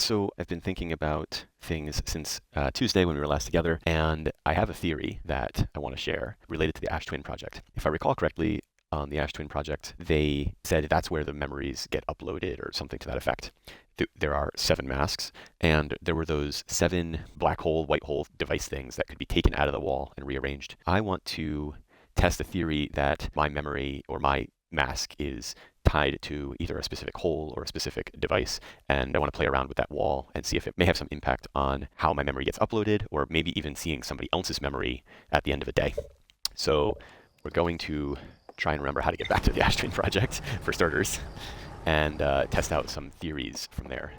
So I've been thinking about things since Tuesday when we were last together, and I have a theory that I want to share related to the Ash Twin project. If I recall correctly, on the Ash Twin project, they said that's where the memories get uploaded or something to that effect. There are 7 masks, and there were those 7 black hole, white hole device things that could be taken out of the wall and rearranged. I want to test the theory that my memory or my mask is tied to either a specific hole or a specific device, and I want to play around with that wall and see if it may have some impact on how my memory gets uploaded, or maybe even seeing somebody else's memory at the end of a day. So we're going to try and remember how to get back to the Ash Twin project, for starters, and test out some theories from there.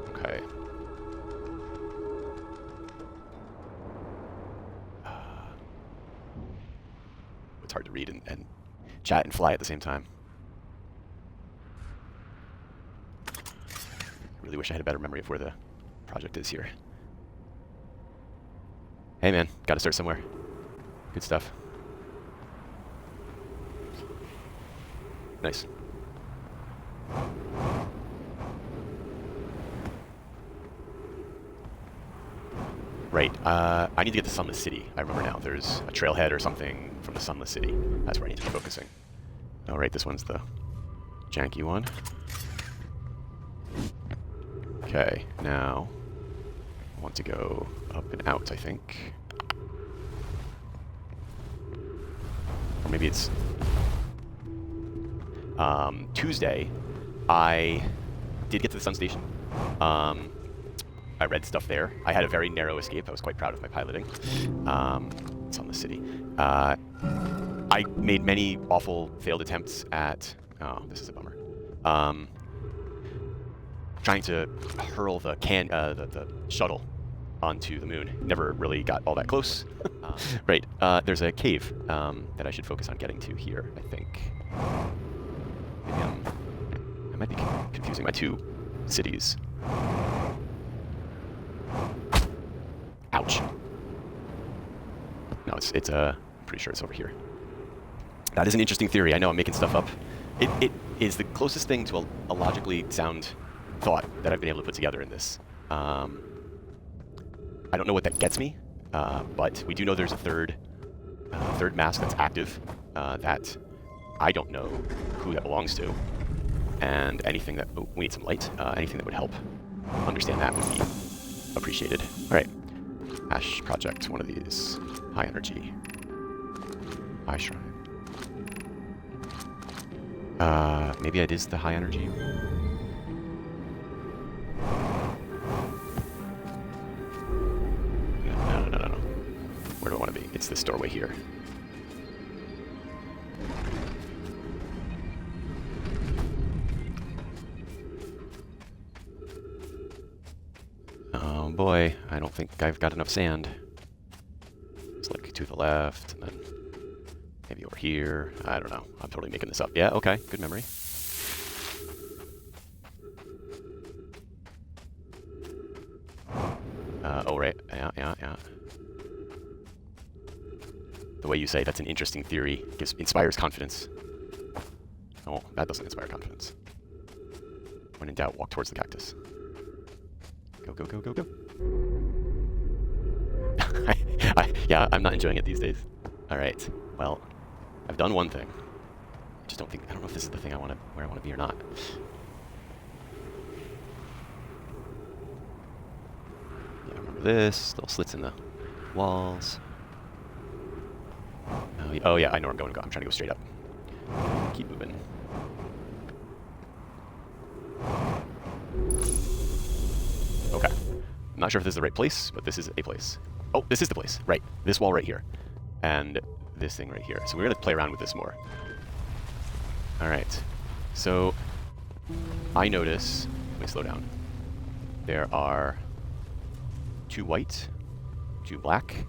Okay. It's hard to read and chat and fly at the same time. I really wish I had a better memory of where the project is here. Hey man, gotta start somewhere. Good stuff. Nice. Right, I need to get to Sunless City. I remember now, there's a trailhead or something from the Sunless City. That's where I need to be focusing. Oh right, this one's the janky one. Okay, now I want to go up and out, I think. Or maybe it's Tuesday. I did get to the Sun Station. I read stuff there. I had a very narrow escape. I was quite proud of my piloting. It's on the city. I made many awful failed attempts at... Oh, this is a bummer. Trying to hurl the shuttle onto the moon. Never really got all that close. Right, there's a cave that I should focus on getting to here, I think. Maybe I might be confusing my 2 cities. Ouch. No, it's I'm pretty sure it's over here. That is an interesting theory. I know I'm making stuff up. It is the closest thing to a logically sound thought that I've been able to put together in this. I don't know what that gets me, but we do know there's a third mask that's active that I don't know who that belongs to. And anything that... Oh, we need some light. Anything that would help understand that would be appreciated. All right. Ash Project, one of these. High energy. High shrine. Maybe it is the high energy. No. Where do I want to be? It's this doorway here. Oh boy, I don't think I've got enough sand. Let's look to the left, and then maybe over here. I don't know. I'm totally making this up. Yeah, okay. Good memory. Oh, right. Yeah. The way you say that's an interesting theory inspires confidence. Oh, that doesn't inspire confidence. When in doubt, walk towards the cactus. Go. Yeah, I'm not enjoying it these days. Alright, well, I've done one thing. I don't know if this is the thing where I want to be or not. Yeah, I remember this, little slits in the walls. Oh yeah, I know where I'm going to go. I'm trying to go straight up. Keep moving. Okay. I'm not sure if this is the right place, but this is a place. Oh, this is the place. Right. This wall right here. And this thing right here. So we're going to play around with this more. Alright. So, I notice... Let me slow down. There are 2 white, 2 black,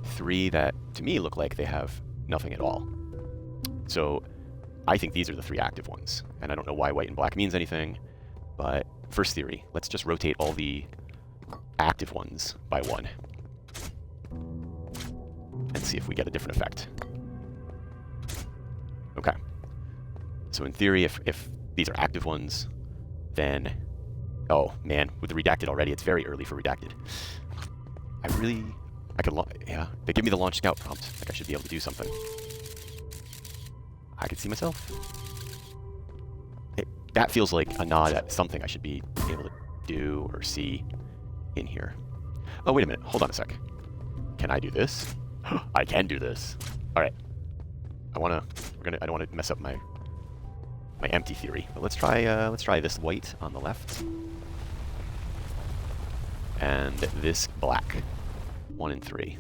3 that, to me, look like they have nothing at all. So, I think these are the 3 active ones. And I don't know why white and black means anything, but... First theory, let's just rotate all the active ones by 1. And see if we get a different effect. Okay. So in theory, if these are active ones, then... Oh, man, with the redacted already, it's very early for redacted. I could... Yeah, they give me the launch scout prompt. Like, I should be able to do something. I could see myself. That feels like a nod at something I should be able to do or see in here. Oh, wait a minute. Hold on a sec. Can I do this? I can do this. All right. I don't want to mess up my empty theory. But let's try this white on the left. And this black. 1 and 3.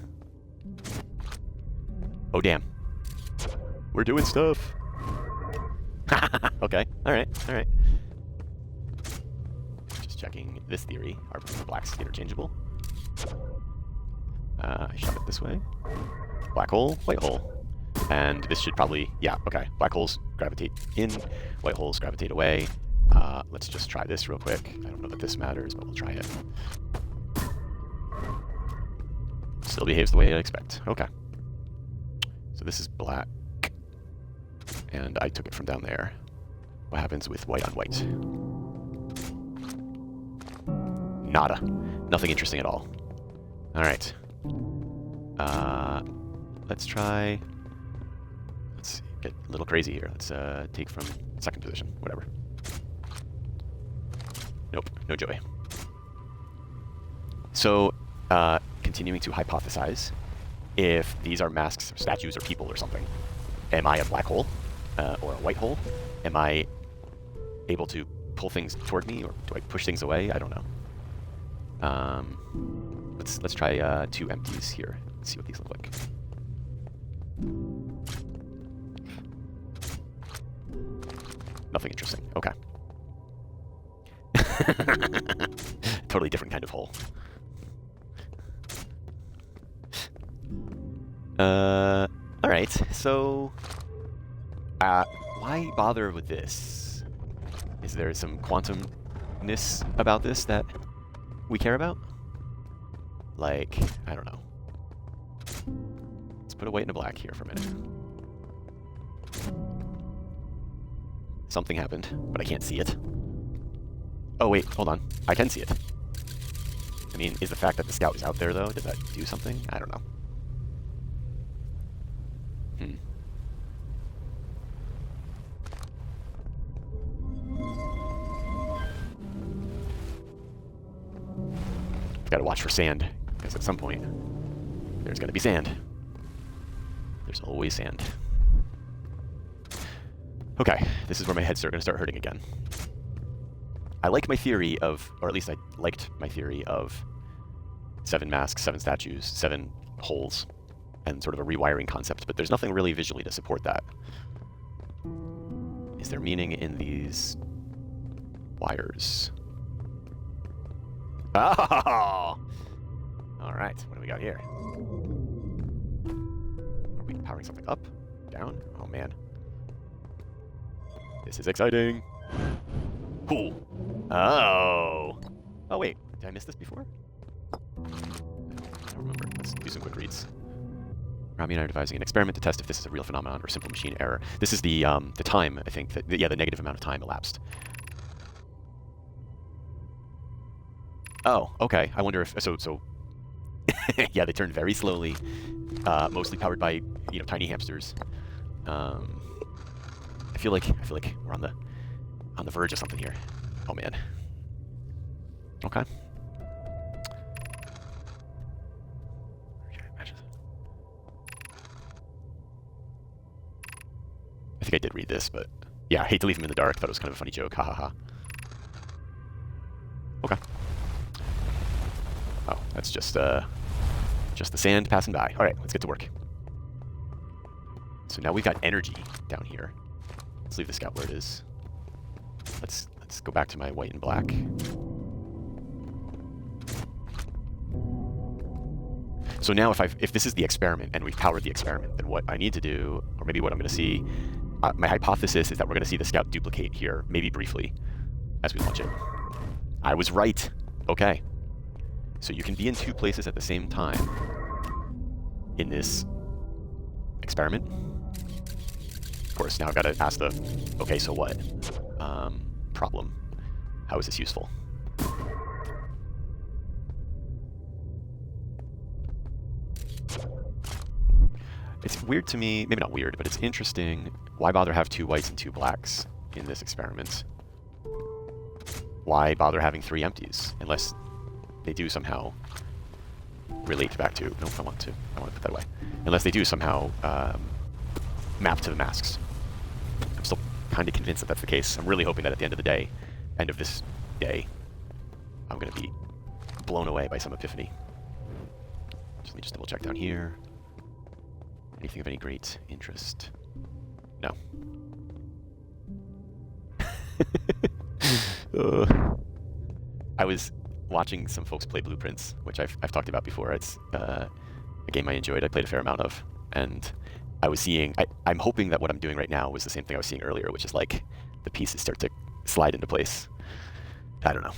Oh, damn. We're doing stuff. Okay. All right. Just checking this theory. Are blacks interchangeable? Shove it this way. Black hole, white hole. And this should probably... Yeah, okay. Black holes gravitate in. White holes gravitate away. Let's just try this real quick. I don't know that this matters, but we'll try it. Still behaves the way I expect. Okay. So this is black. And I took it from down there. What happens with white on white? Nada. Nothing interesting at all. All right. Let's try... Let's get a little crazy here. Let's take from second position. Whatever. Nope. No joy. So, continuing to hypothesize, if these are masks, or statues, or people, or something, am I a black hole? Or a white hole? Am I able to pull things toward me, or do I push things away? I don't know. Let's try 2 empties here. Let's see what these look like. Nothing interesting. Okay. Totally different kind of hole. All right. So, why bother with this? Is there some quantumness about this that we care about? Like, I don't know. Let's put a white and a black here for a minute. Something happened, but I can't see it. Oh wait, hold on. I can see it. I mean, is the fact that the scout is out there, though, does that do something? I don't know. Gotta watch for sand, because at some point, there's gonna be sand. There's always sand. Okay, this is where my head's gonna start hurting again. I like my theory of, or at least I liked my theory of 7 masks, 7 statues, 7 holes, and sort of a rewiring concept, but there's nothing really visually to support that. Is there meaning in these wires? Oh! Alright, what do we got here? Are we powering something up? Down? Oh man. This is exciting! Cool! Oh! Oh wait, did I miss this before? I don't remember. Let's do some quick reads. Rami and I are devising an experiment to test if this is a real phenomenon or simple machine error. This is the time, I think, that, yeah, the negative amount of time elapsed. Oh, okay. I wonder if so. Yeah, they turn very slowly, mostly powered by tiny hamsters. I feel like we're on the verge of something here. Oh man. Okay. I think I did read this, but yeah, I hate to leave him in the dark. Thought it was kind of a funny joke. Ha ha ha. Okay. Oh, that's just the sand passing by. All right, let's get to work. So now we've got energy down here. Let's leave the scout where it is. Let's go back to my white and black. So now if this is the experiment and we've powered the experiment, then what I need to do, or maybe what I'm going to see, my hypothesis is that we're going to see the scout duplicate here, maybe briefly, as we launch it. I was right. Okay. So you can be in 2 places at the same time in this experiment. course, now I've got to ask the, okay, so what? Problem. How is this useful? It's weird to me, maybe not weird, but it's interesting. Why bother have 2 whites and 2 blacks in this experiment? Why bother having 3 empties? Unless they do somehow relate back to, no, I want to put that away. Unless they do somehow map to the masks. I'm still kind of convinced that that's the case. I'm really hoping that at the end of the day, end of this day, I'm going to be blown away by some epiphany. Let me just double check down here. Anything of any great interest? No. I was watching some folks play Blueprints, which I've talked about before. It's a game I enjoyed. I played a fair amount of, and I was seeing. I'm hoping that what I'm doing right now was the same thing I was seeing earlier, which is like the pieces start to slide into place. I don't know.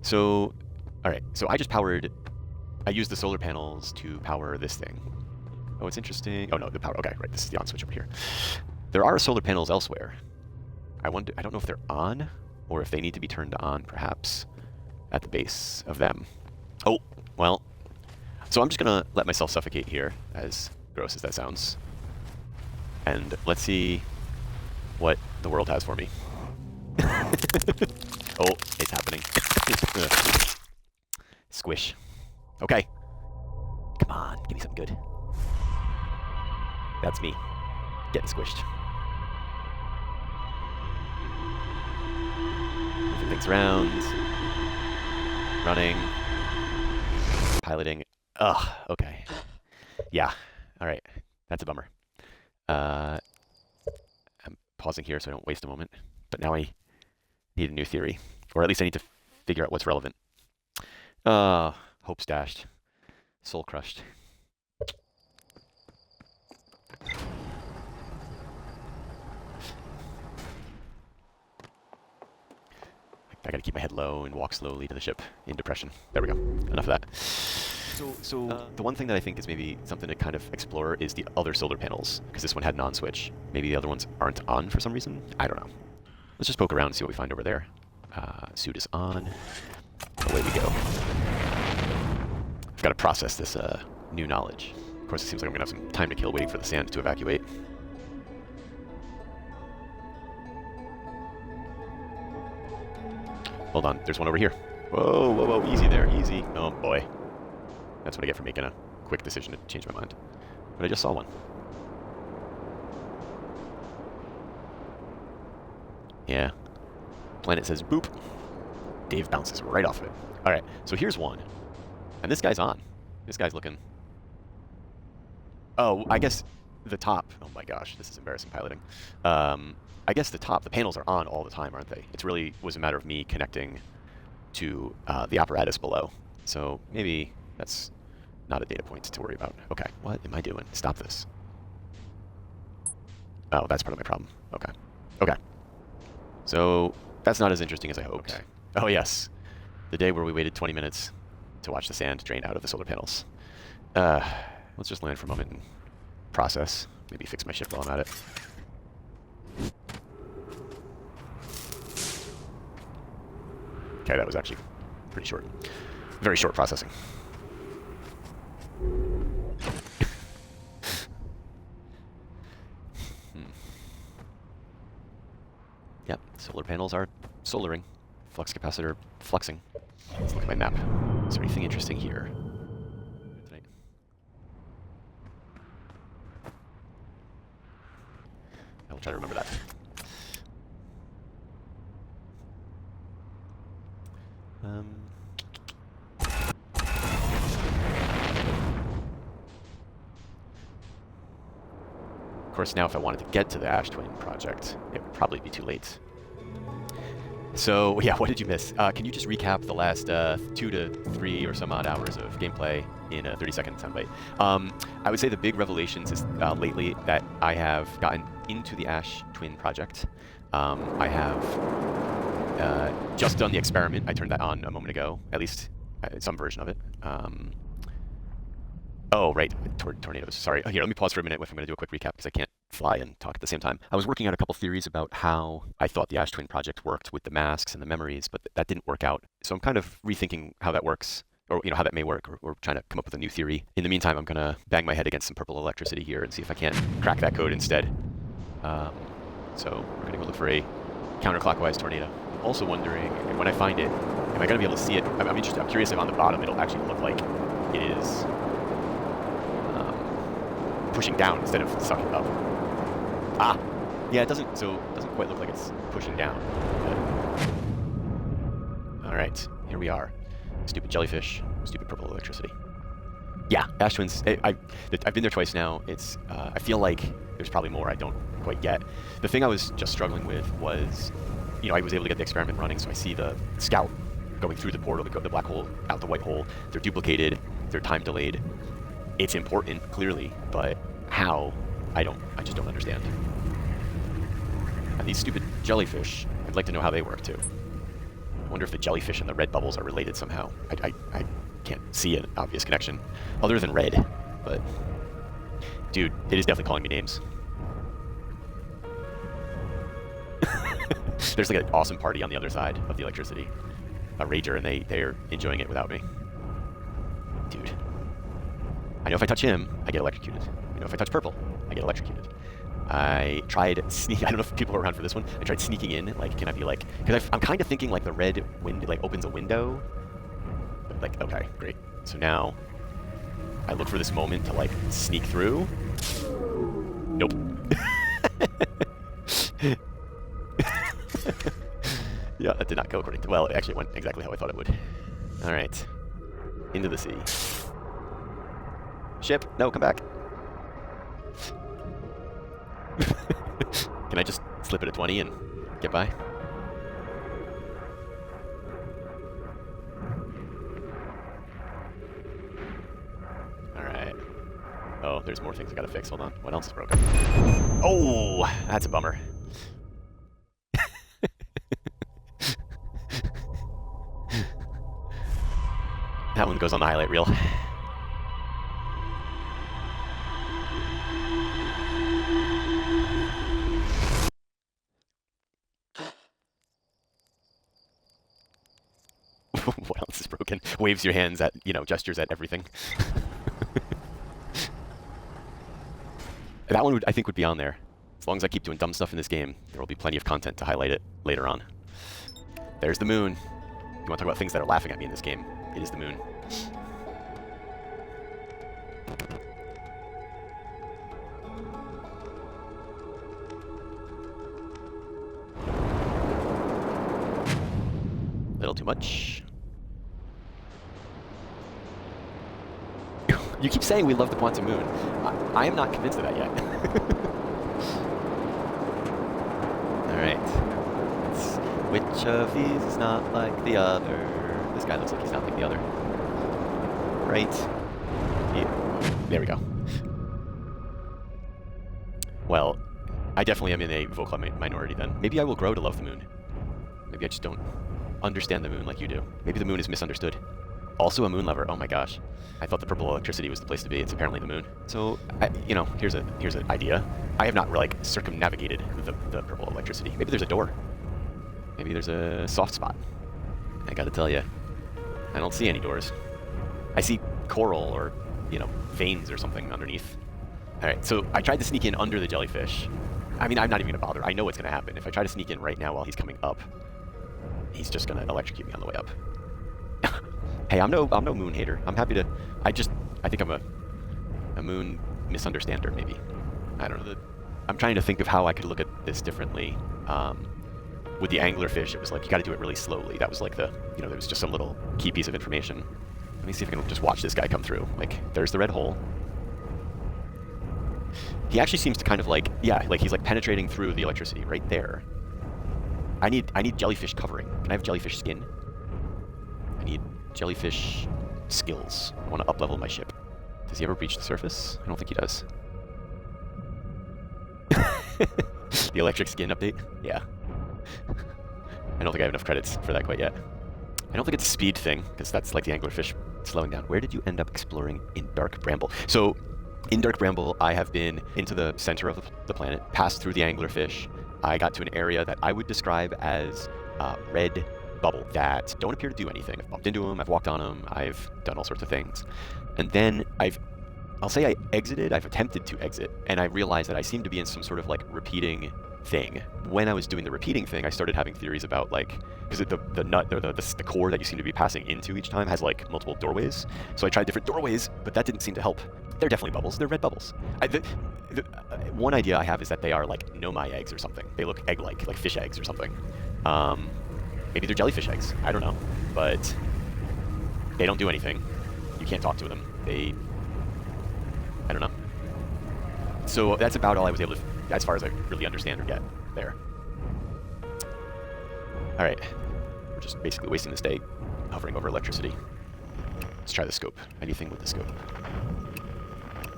So, all right. So I just powered. I used the solar panels to power this thing. Oh, it's interesting. Oh no, the power. Okay, right. This is the on switch over here. There are solar panels elsewhere. I don't know if they're on or if they need to be turned on, perhaps, at the base of them. Oh, well. So I'm just gonna let myself suffocate here, as gross as that sounds. And let's see what the world has for me. Oh, it's happening. Squish. Okay. Come on, give me something good. That's me. Getting squished. Moving things around. Running. Piloting. Ugh, okay. Yeah. Alright. That's a bummer. I'm pausing here so I don't waste a moment. But now I need a new theory. Or at least I need to figure out what's relevant. Hope stashed. Soul crushed. I gotta keep my head low and walk slowly to the ship in depression. There we go. Enough of that. So the one thing that I think is maybe something to kind of explore is the other solar panels, because this one had an on switch. Maybe the other ones aren't on for some reason. I don't know. Let's just poke around and see what we find over there. Suit is on. Away we go. I've got to process this new knowledge. Of course, it seems like I'm going to have some time to kill waiting for the sand to evacuate. Hold on, there's one over here. Whoa, whoa, whoa, easy there, easy. Oh boy. That's what I get for making a quick decision to change my mind. But I just saw one. Yeah. Planet says boop. Dave bounces right off of it. Alright, so here's one. And this guy's on. This guy's looking... Oh, I guess the top... Oh my gosh, this is embarrassing piloting. I guess the panels are on all the time, aren't they? It really was a matter of me connecting to the apparatus below. So maybe that's not a data point to worry about. Okay, what am I doing? Stop this. Oh, that's part of my problem. Okay. Okay. So that's not as interesting as I hoped. Okay. Oh yes, the day where we waited 20 minutes to watch the sand drain out of the solar panels. Let's just land for a moment and process. Maybe fix my ship while I'm at it. Okay, that was actually pretty short. Very short processing. Yep, solar panels are solaring. Flux capacitor fluxing. Let's look at my map. Is there anything interesting here? I will try to remember that. Of course, now if I wanted to get to the Ash Twin project, it would probably be too late. So, yeah, what did you miss? Can you just recap the last 2 to 3 or some odd hours of gameplay in a 30-second soundbite? I would say the big revelations is lately that I have gotten into the Ash Twin project. I have just done the experiment. I turned that on a moment ago, at least some version of it. Oh, right, tornadoes. Sorry. Here, let me pause for a minute if I'm going to do a quick recap because I can't fly and talk at the same time. I was working out a couple theories about how I thought the Ash Twin project worked with the masks and the memories, but that didn't work out. So I'm kind of rethinking how that works, or how that may work, or trying to come up with a new theory. In the meantime, I'm gonna bang my head against some purple electricity here and see if I can't crack that code instead. So we're gonna go look for a counterclockwise tornado. I'm also wondering, when I find it, am I gonna be able to see it? I'm interested. I'm curious if on the bottom it'll actually look like it is pushing down instead of sucking up. Ah, yeah, it doesn't quite look like it's pushing down. All right, here we are. Stupid jellyfish, stupid purple electricity. Yeah, Ash Twins. I've been there twice now. It's I feel like there's probably more I don't quite get. The thing I was just struggling with was, I was able to get the experiment running, so I see the scout going through the portal, the black hole, out the white hole. They're duplicated, they're time delayed. It's important, clearly, but how? I just don't understand. And these stupid jellyfish, I'd like to know how they work too. I wonder if the jellyfish and the red bubbles are related somehow. I can't see an obvious connection, other than red, but dude, it is definitely calling me names. There's like an awesome party on the other side of the electricity. A rager, and they're enjoying it without me. Dude. I know if I touch him, I get electrocuted. I know if I touch purple, I get electrocuted. I tried I don't know if people are around for this one. I tried sneaking in, can I be because I'm kind of thinking the red wind, opens a window. But okay, great. So now, I look for this moment to sneak through. Nope. Yeah, that did not go according to, well, it actually went exactly how I thought it would. All right, into the sea. Ship, no, come back. Can I just slip it at 20 and get by? All right. Oh, there's more things I gotta fix. Hold on. What else is broken? Oh, that's a bummer. That one goes on the highlight reel. What else is broken? Waves your hands at, gestures at everything. That one I think would be on there. As long as I keep doing dumb stuff in this game, there will be plenty of content to highlight it later on. There's the moon. You want to talk about things that are laughing at me in this game? It is the moon. A little too much. You keep saying we love the quantum moon. I am not convinced of that yet. Alright. Which of these is not like the other? This guy looks like he's not like the other. Right. Yeah. There we go. Well, I definitely am in a vocal minority then. Maybe I will grow to love the moon. Maybe I just don't understand the moon like you do. Maybe the moon is misunderstood. Also a moon lover. Oh my gosh. I thought the purple electricity was the place to be. It's apparently the moon. So, here's an idea. I have not circumnavigated the purple electricity. Maybe there's a door. Maybe there's a soft spot. I gotta tell you, I don't see any doors. I see coral or, veins or something underneath. All right, so I tried to sneak in under the jellyfish. I mean, I'm not even gonna bother. I know what's gonna happen. If I try to sneak in right now while he's coming up, he's just gonna electrocute me on the way up. Hey, I'm no moon hater. I'm happy to. I think I'm a moon misunderstander, maybe. I don't know. I'm trying to think of how I could look at this differently. With the anglerfish, it was you got to do it really slowly. That was there was just some little key piece of information. Let me see if I can just watch this guy come through. There's the red hole. He actually seems to kind of he's penetrating through the electricity right there. I need jellyfish covering. Can I have jellyfish skin? I need jellyfish skills. I want to up-level my ship. Does he ever reach the surface? I don't think he does. The electric skin update? Yeah. I don't think I have enough credits for that quite yet. I don't think it's a speed thing, because that's the anglerfish slowing down. Where did you end up exploring in dark bramble? So, In Dark Bramble, I have been into the center of the planet, passed through the anglerfish. I got to an area that I would describe as red bubble that don't appear to do anything. I've bumped into them, I've walked on them, I've done all sorts of things. And then I'll say I exited, I've attempted to exit, and I realized that I seem to be in some sort of like repeating thing. When I was doing the repeating thing, I started having theories about like, because the nut or the core that you seem to be passing into each time has like multiple doorways. So I tried different doorways, but that didn't seem to help. They're definitely bubbles. They're red bubbles. One idea I have is that they are like nomai eggs or something. They look egg-like, like fish eggs or something. Maybe they're jellyfish eggs. I don't know. But they don't do anything. You can't talk to them. I don't know. So that's about all I was able to, as far as I really understand or get there. All right. We're just basically wasting this day hovering over electricity. Let's try the scope. Anything with the scope.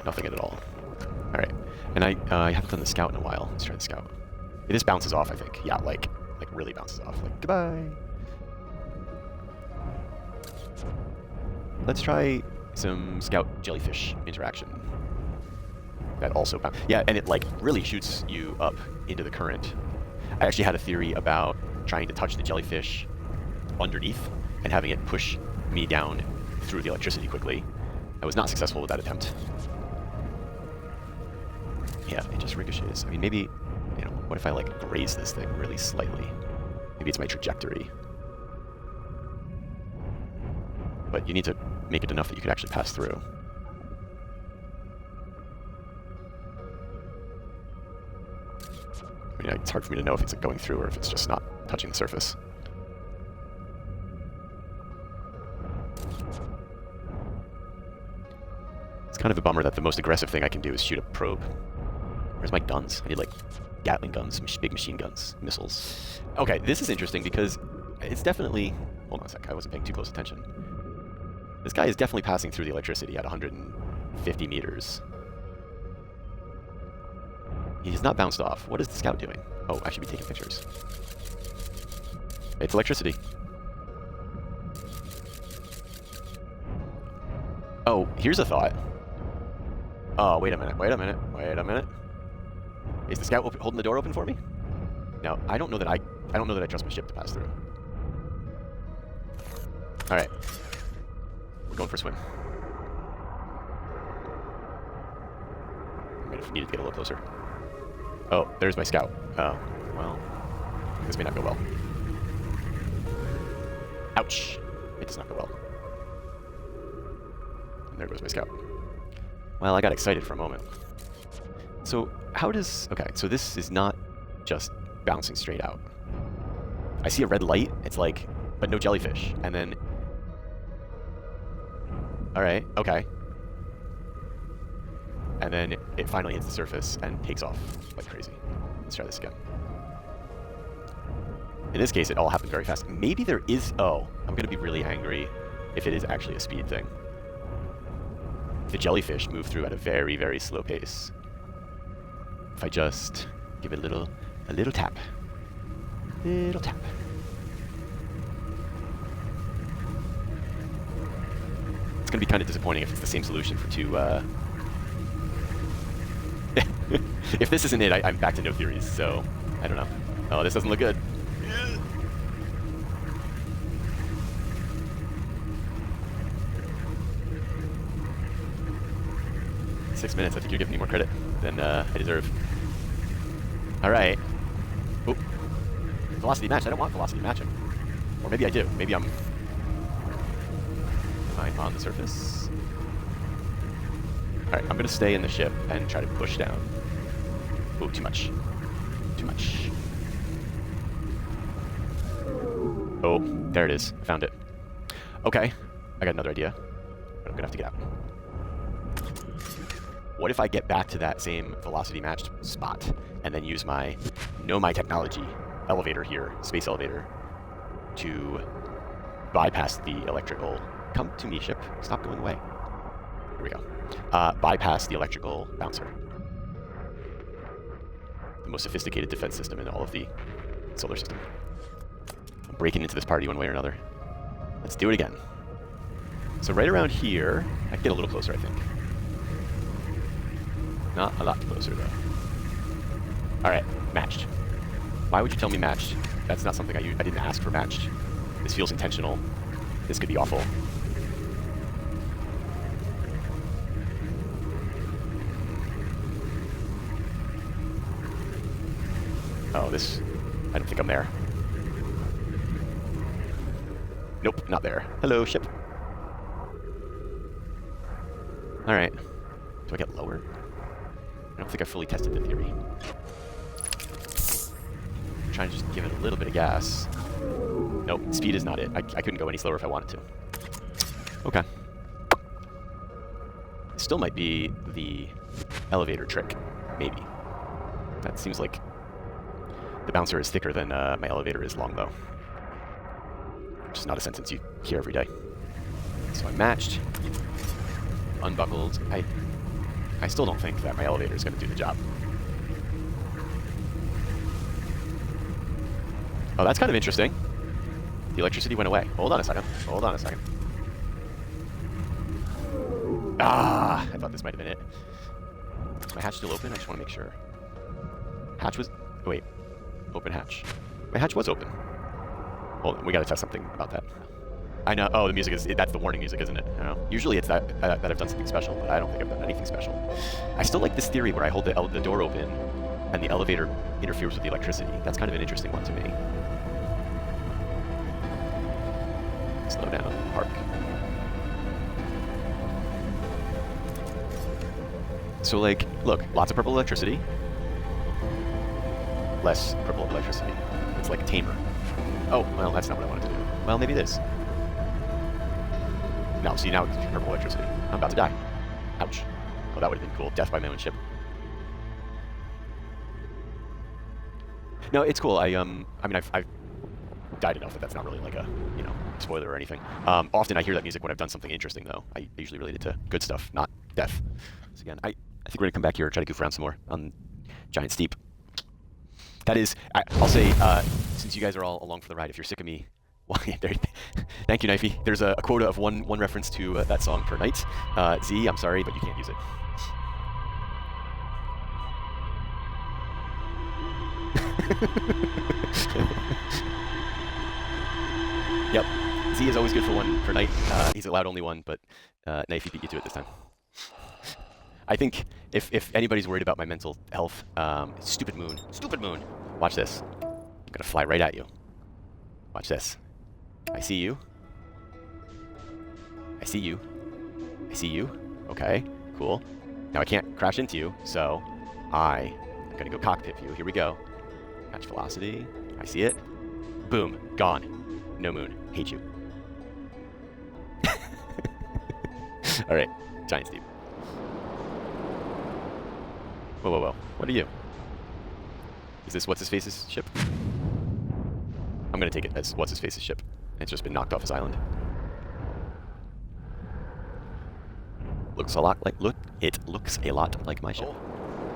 Nothing at all. All right. And I haven't done the scout in a while. Let's try the scout. It just bounces off, I think. Yeah, like really bounces off. Like, goodbye. Let's try some scout jellyfish interaction. That also bounces. Yeah, and it like really shoots you up into the current. I actually had a theory about trying to touch the jellyfish underneath and having it push me down through the electricity quickly. I was not successful with that attempt. Yeah, it just ricochets. I mean, maybe, you know, what if I like graze this thing really slightly? Maybe it's my trajectory. But you need to make it enough that you could actually pass through. I mean, it's hard for me to know if it's going through or if it's just not touching the surface. It's kind of a bummer that the most aggressive thing I can do is shoot a probe. Where's my guns? I need like Gatling guns, big machine guns, missiles. Okay, this is interesting because it's definitely... Hold on a sec, I wasn't paying too close attention. This guy is definitely passing through the electricity at 150 meters. He has not bounced off. What is the scout doing? Oh, I should be taking pictures. It's electricity. Oh, here's a thought. Oh, wait a minute. Is the scout holding the door open for me? No, I don't know that I trust my ship to pass through. All right, we're going for a swim. I might have needed to get a little closer. Oh, there's my scout. Oh, well, this may not go well. Ouch! It does not go well. And there goes my scout. Well, I got excited for a moment. So how does... Okay, so this is not just bouncing straight out. I see a red light. It's like, but no jellyfish. And then... All right, okay. And then it finally hits the surface and takes off like crazy. Let's try this again. In this case, it all happened very fast. Maybe there is... Oh, I'm going to be really angry if it is actually a speed thing. The jellyfish move through at a very, very slow pace. If I just give it a little tap. Little tap. It's going to be kind of disappointing if it's the same solution for two... If this isn't it, I'm back to no theories, so I don't know. Oh, this doesn't look good. 6 minutes. I think you're giving me more credit than I deserve. All right. Oh, velocity match. I don't want velocity matching. Or maybe I do. Maybe I'm on the surface. All right, I'm going to stay in the ship and try to push down. Oh, too much. Too much. Oh, there it is. I found it. Okay, I got another idea, but I'm going to have to get out. What if I get back to that same velocity matched spot and then use my nomai technology elevator here, space elevator, to bypass the electrical... Come to me, ship. Stop going away. Here we go. Bypass the electrical bouncer. The most sophisticated defense system in all of the solar system. I'm breaking into this party one way or another. Let's do it again. So right around here, I can get a little closer, I think. Not a lot closer, though. All right, matched. Why would you tell me matched? That's not something I didn't ask for matched. This feels intentional. This could be awful. Oh, this... I don't think I'm there. Nope, not there. Hello, ship. Alright. Do I get lower? I don't think I fully tested the theory. I'm trying to just give it a little bit of gas. Nope, speed is not it. I couldn't go any slower if I wanted to. Okay. Still might be the elevator trick. Maybe. That seems like the bouncer is thicker than my elevator is long, though. Which is not a sentence you hear every day. So I'm matched. Unbuckled. I still don't think that my elevator is going to do the job. Oh, that's kind of interesting. The electricity went away. Hold on a second. Hold on a second. Ah, I thought this might have been it. Is my hatch still open? I just want to make sure. Hatch was... Oh, wait. Open hatch. My hatch was open. Hold on. We got to test something about that. I know. Oh, the music is... That's the warning music, isn't it? I don't know. Usually it's that I've done something special, but I don't think I've done anything special. I still like this theory where I hold the door open and the elevator interferes with the electricity. That's kind of an interesting one to me. Slow down. Park. So, like, look, lots of purple electricity. Less purple electricity. It's like tamer. Oh, well, that's not what I wanted to do. Well, maybe it is. No, see, now it's purple electricity. I'm about to die. Ouch. Oh, that would have been cool. Death by my own ship. No, it's cool. I mean, I've died enough that that's not really like a, you know, spoiler or anything. Often I hear that music when I've done something interesting, though. I usually relate it to good stuff, not death. So again, I think we're going to come back here and try to goof around some more on Giant Steep. That is, I'll say, since you guys are all along for the ride, if you're sick of me, well, thank you, Knifey. There's a quota of one reference to that song per night. Z, I'm sorry, but you can't use it. Yep, Z is always good for one per night. He's allowed only one, but Knifey beat you to it this time. I think if anybody's worried about my mental health, stupid moon, watch this. I'm gonna fly right at you. Watch this. I see you. I see you. I see you. Okay, cool. Now I can't crash into you, so I'm gonna go cockpit view. Here we go. Match velocity. I see it. Boom. Gone. No moon. Hate you. All right. Giant Steep. Whoa, whoa, whoa. What are you? Is this What's-His-Face's ship? I'm gonna take it as What's-His-Face's ship. It's just been knocked off his island. Looks a lot like... It looks a lot like my ship.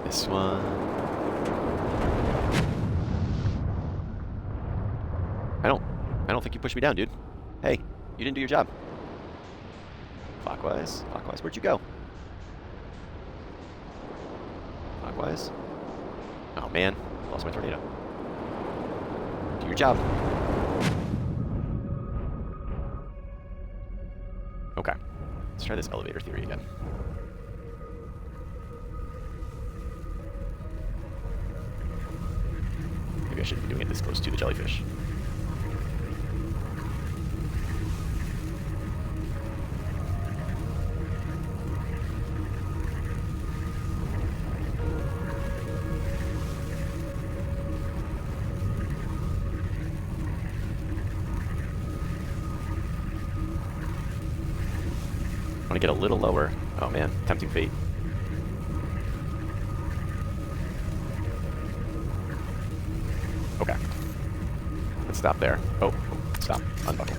This one... I don't think you pushed me down, dude. Hey, you didn't do your job. Clockwise. Clockwise. Where'd you go? Clockwise. Oh, man. Lost my tornado. Do your job. Okay. Let's try this elevator theory again. Maybe I shouldn't be doing it this close to the jellyfish. I want to get a little lower. Oh man, tempting fate. Okay. Let's stop there. Oh, stop. Unbuckle.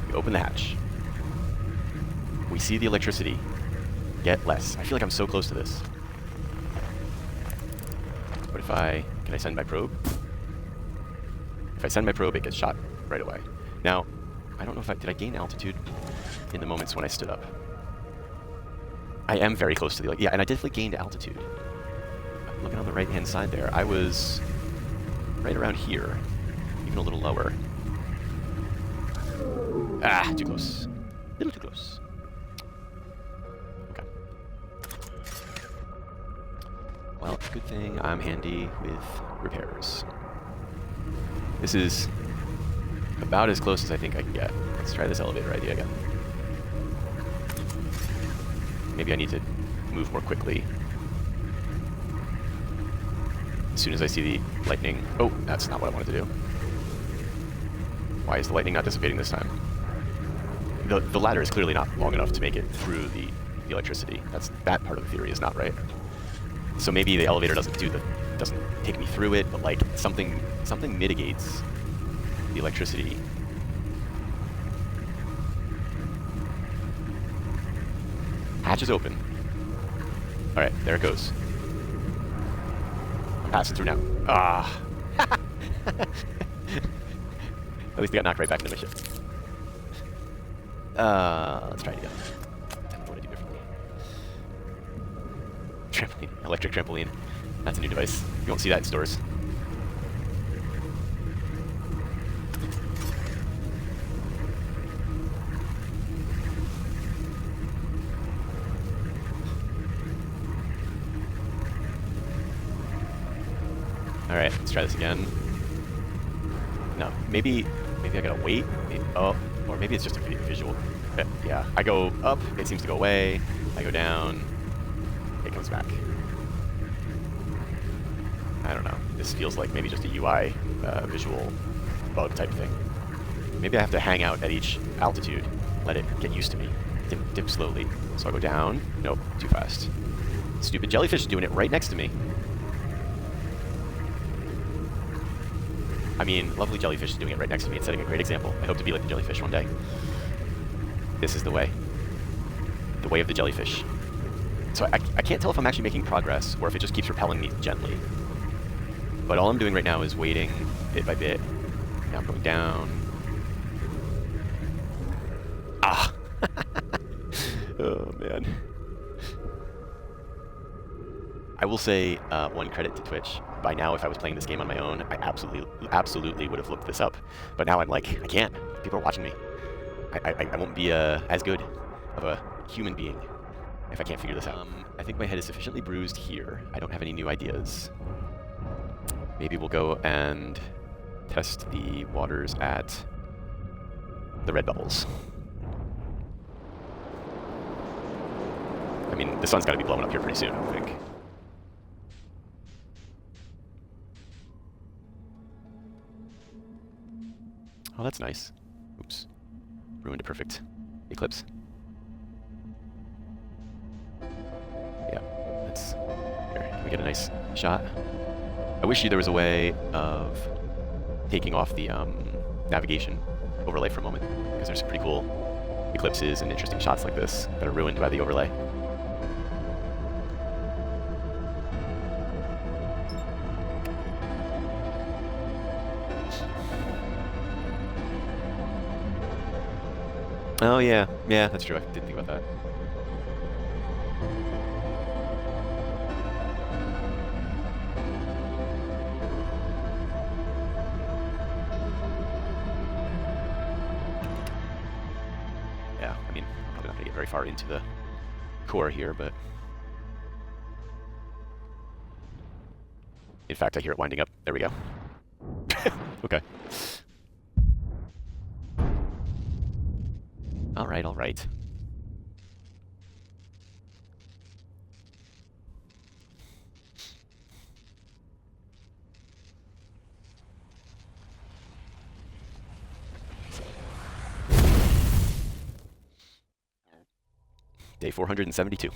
We open the hatch. We see the electricity get less. I feel like I'm so close to this. What if can I send my probe? If I send my probe, it gets shot right away. Now, I don't know if did I gain altitude? in the moments when I stood up. I am very close to the, yeah, and I definitely gained altitude. Looking on the right-hand side there, I was right around here, even a little lower. Ah, too close. A little too close. Okay. Well, good thing I'm handy with repairs. This is about as close as I think I can get. Let's try this elevator idea again. Maybe I need to move more quickly. As soon as I see the lightning... Oh, that's not what I wanted to do. Why is the lightning not dissipating this time? The ladder is clearly not long enough to make it through the electricity. That part of the theory is not right. So maybe the elevator doesn't take me through it, but like something mitigates the electricity. Hatch is open. All right, there it goes. I'm passing through now. Ah. At least I got knocked right back into my ship. Let's try it again. Tell me what I do differently. Trampoline, electric trampoline. That's a new device. You won't see that in stores. All right, let's try this again. No, maybe I gotta wait. Oh, or maybe it's just a visual. Yeah, I go up, it seems to go away. I go down, it comes back. I don't know. This feels like maybe just a UI visual bug type thing. Maybe I have to hang out at each altitude, let it get used to me, dip slowly. So I go down. Nope, too fast. Stupid jellyfish is doing it right next to me. I mean, lovely jellyfish is doing it right next to me and setting a great example. I hope to be like the jellyfish one day. This is the way. The way of the jellyfish. So I can't tell if I'm actually making progress or if it just keeps repelling me gently. But all I'm doing right now is waiting bit by bit. Now I'm going down. Ah! Oh, man. I will say one credit to Twitch. By now, if I was playing this game on my own, I absolutely would have looked this up. But now I'm like, I can't. People are watching me. I won't be as good of a human being if I can't figure this out. I think my head is sufficiently bruised here. I don't have any new ideas. Maybe we'll go and test the waters at the red bubbles. I mean, the sun's got to be blowing up here pretty soon, I think. Oh, that's nice. Oops. Ruined a perfect eclipse. Yeah, that's... Here, can we get a nice shot? I wish there was a way of taking off the navigation overlay for a moment, because there's some pretty cool eclipses and interesting shots like this that are ruined by the overlay. Oh yeah, yeah, that's true. I didn't think about that. Yeah, I mean, I'm probably not gonna get very far into the core here, but in fact, I hear it winding up. There we go. Okay. All right, all right. Day 472.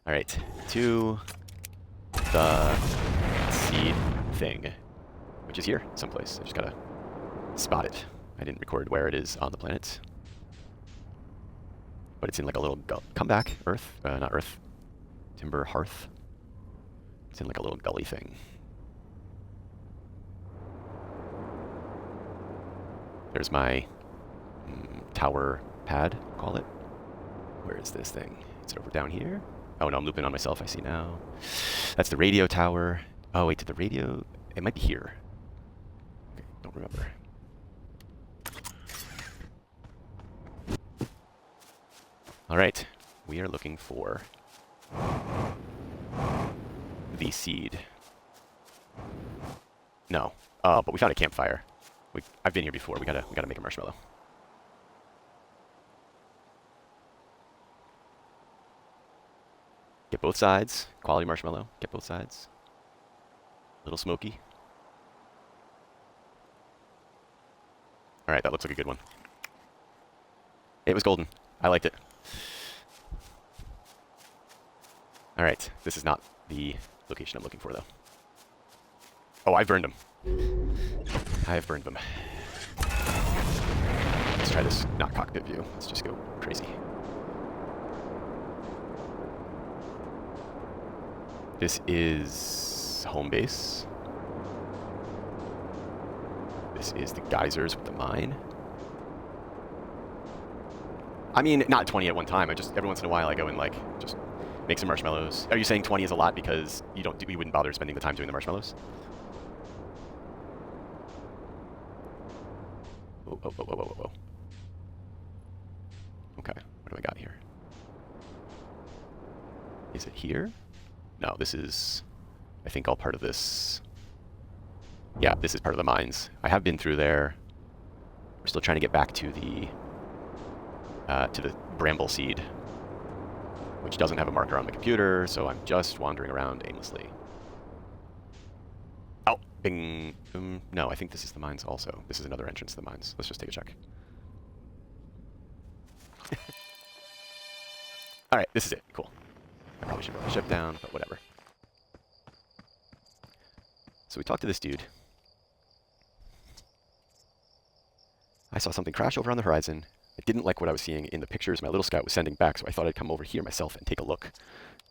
All right, to the seed thing, which is here someplace. I just gotta spot it. I didn't record where it is on the planet. But it's in like a little come back, Earth. Not Earth. Timber Hearth. It's in like a little gully thing. There's my tower pad, call it. Where is this thing? Is it over down here? Oh no, I'm looping on myself, I see now. That's the radio tower. Oh wait, to the radio? It might be here. Okay, don't remember. Alright, we are looking for the seed. No. Oh, but we found a campfire. I've been here before. We gotta make a marshmallow. Get both sides. Quality marshmallow. Get both sides. Little smoky. Alright, that looks like a good one. It was golden. I liked it. Alright, this is not the location I'm looking for, though. Oh, I've burned them. I've burned them. Let's try this not cockpit view. Let's just go crazy. This is home base. This is the geysers with the mine. I mean, not 20 at one time. Every once in a while I go and like just make some marshmallows. Are you saying 20 is a lot because you wouldn't bother spending the time doing the marshmallows? Whoa, whoa, whoa, whoa, whoa, whoa. Okay, what do I got here? Is it here? No, this is, I think, all part of this. Yeah, this is part of the mines. I have been through there. We're still trying to get back to the bramble seed, which doesn't have a marker on my computer, so I'm just wandering around aimlessly. Oh, bing. No, I think this is the mines also. This is another entrance to the mines. Let's just take a check. All right, this is it. Cool. I probably should put the ship down, but whatever. So we talked to this dude. I saw something crash over on the horizon. I didn't like what I was seeing in the pictures my little scout was sending back, so I thought I'd come over here myself and take a look.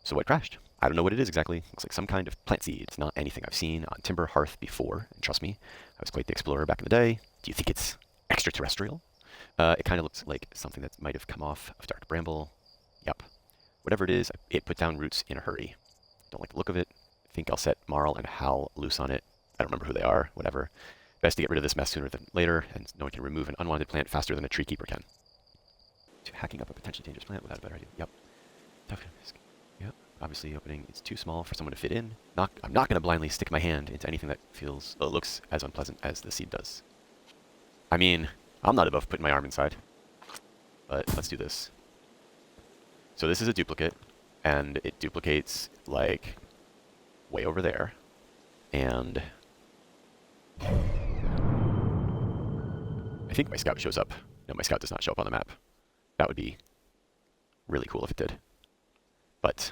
So it crashed. I don't know what it is exactly. Looks like some kind of plant seed. It's not anything I've seen on Timber Hearth before, and trust me, I was quite the explorer back in the day. Do you think it's extraterrestrial? It kind of looks like something that might have come off of dark bramble. Yep. Whatever it is, it put down roots in a hurry. Don't like the look of it. I think I'll set Marl and Hal loose on it. I don't remember who they are, whatever. Best to get rid of this mess sooner than later, and no one can remove an unwanted plant faster than a tree keeper can. To hacking up a potentially dangerous plant without a better idea. Yep. Yep. Obviously, opening is too small for someone to fit in. I'm not going to blindly stick my hand into anything that looks as unpleasant as the seed does. I mean, I'm not above putting my arm inside. But let's do this. So this is a duplicate, and it duplicates, like, way over there. And I think my scout shows up. No, my scout does not show up on the map. That would be really cool if it did. But,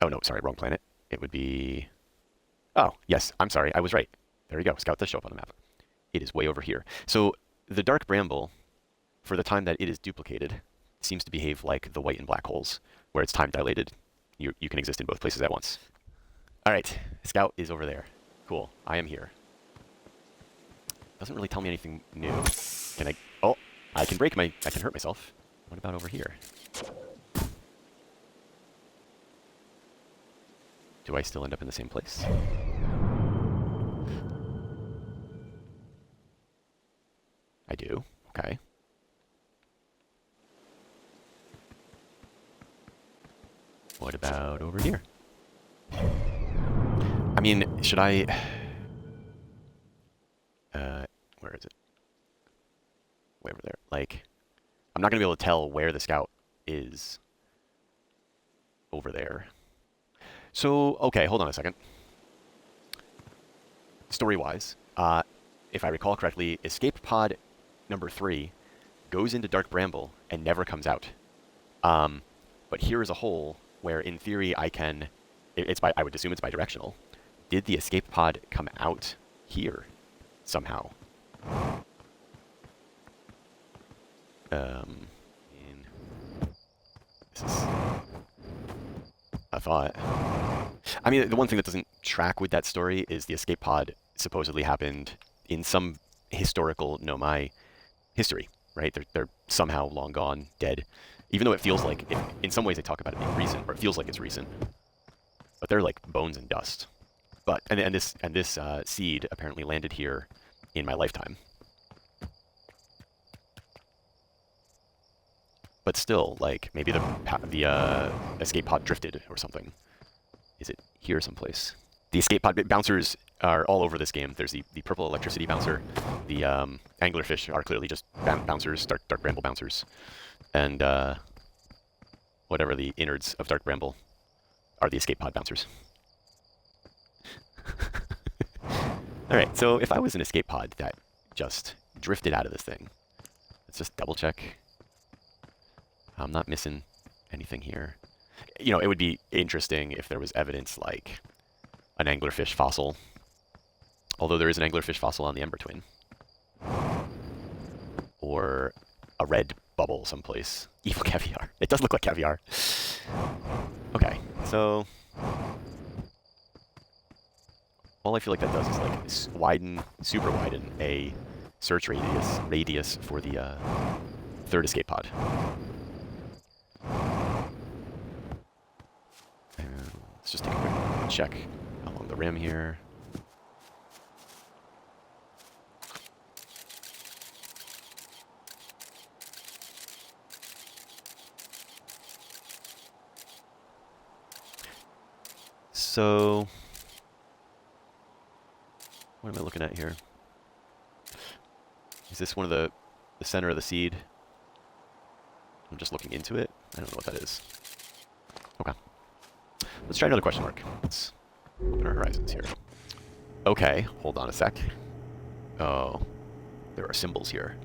oh no, sorry, wrong planet. It would be, oh, yes, I'm sorry, I was right. There you go, scout does show up on the map. It is way over here. So the dark bramble, for the time that it is duplicated, seems to behave like the white and black holes, where it's time dilated. You can exist in both places at once. All right, scout is over there. Cool, I am here. Doesn't really tell me anything new. Can I, oh, I can hurt myself. What about over here? Do I still end up in the same place? I do, okay. What about over here? I mean, should I... where is it? Way over there. Like, I'm not going to be able to tell where the scout is over there. So, okay, hold on a second. Story-wise, if I recall correctly, escape pod number 3 goes into dark bramble and never comes out. But here is a hole where, in theory, I would assume it's bidirectional. Did the escape pod come out here somehow? In this is I thought. I mean, the one thing that doesn't track with that story is the escape pod supposedly happened in some historical Nomai history, right? They're somehow long gone, dead. Even though it feels like, in some ways they talk about it being recent, or it feels like it's recent. But they're like bones and dust. But and this seed apparently landed here in my lifetime. But still, like maybe the escape pod drifted or something. Is it here someplace? The escape pod bouncers are all over this game. There's the purple electricity bouncer. The anglerfish are clearly just bouncers, dark bramble bouncers, and whatever the innards of dark bramble are the escape pod bouncers. All right, so if I was an escape pod that just drifted out of this thing, let's just double check. I'm not missing anything here. You know, it would be interesting if there was evidence like an anglerfish fossil, although there is an anglerfish fossil on the Ember Twin, or a red bubble someplace. Evil caviar. It does look like caviar. Okay, so all I feel like that does is like super widen a search radius for the third escape pod. Let's just take a quick check along the rim here. So, what am I looking at here? Is this one of the center of the seed? I'm just looking into it. I don't know what that is. Okay. Let's try another question mark. Let's open our horizons here. Okay, hold on a sec. Oh, there are symbols here.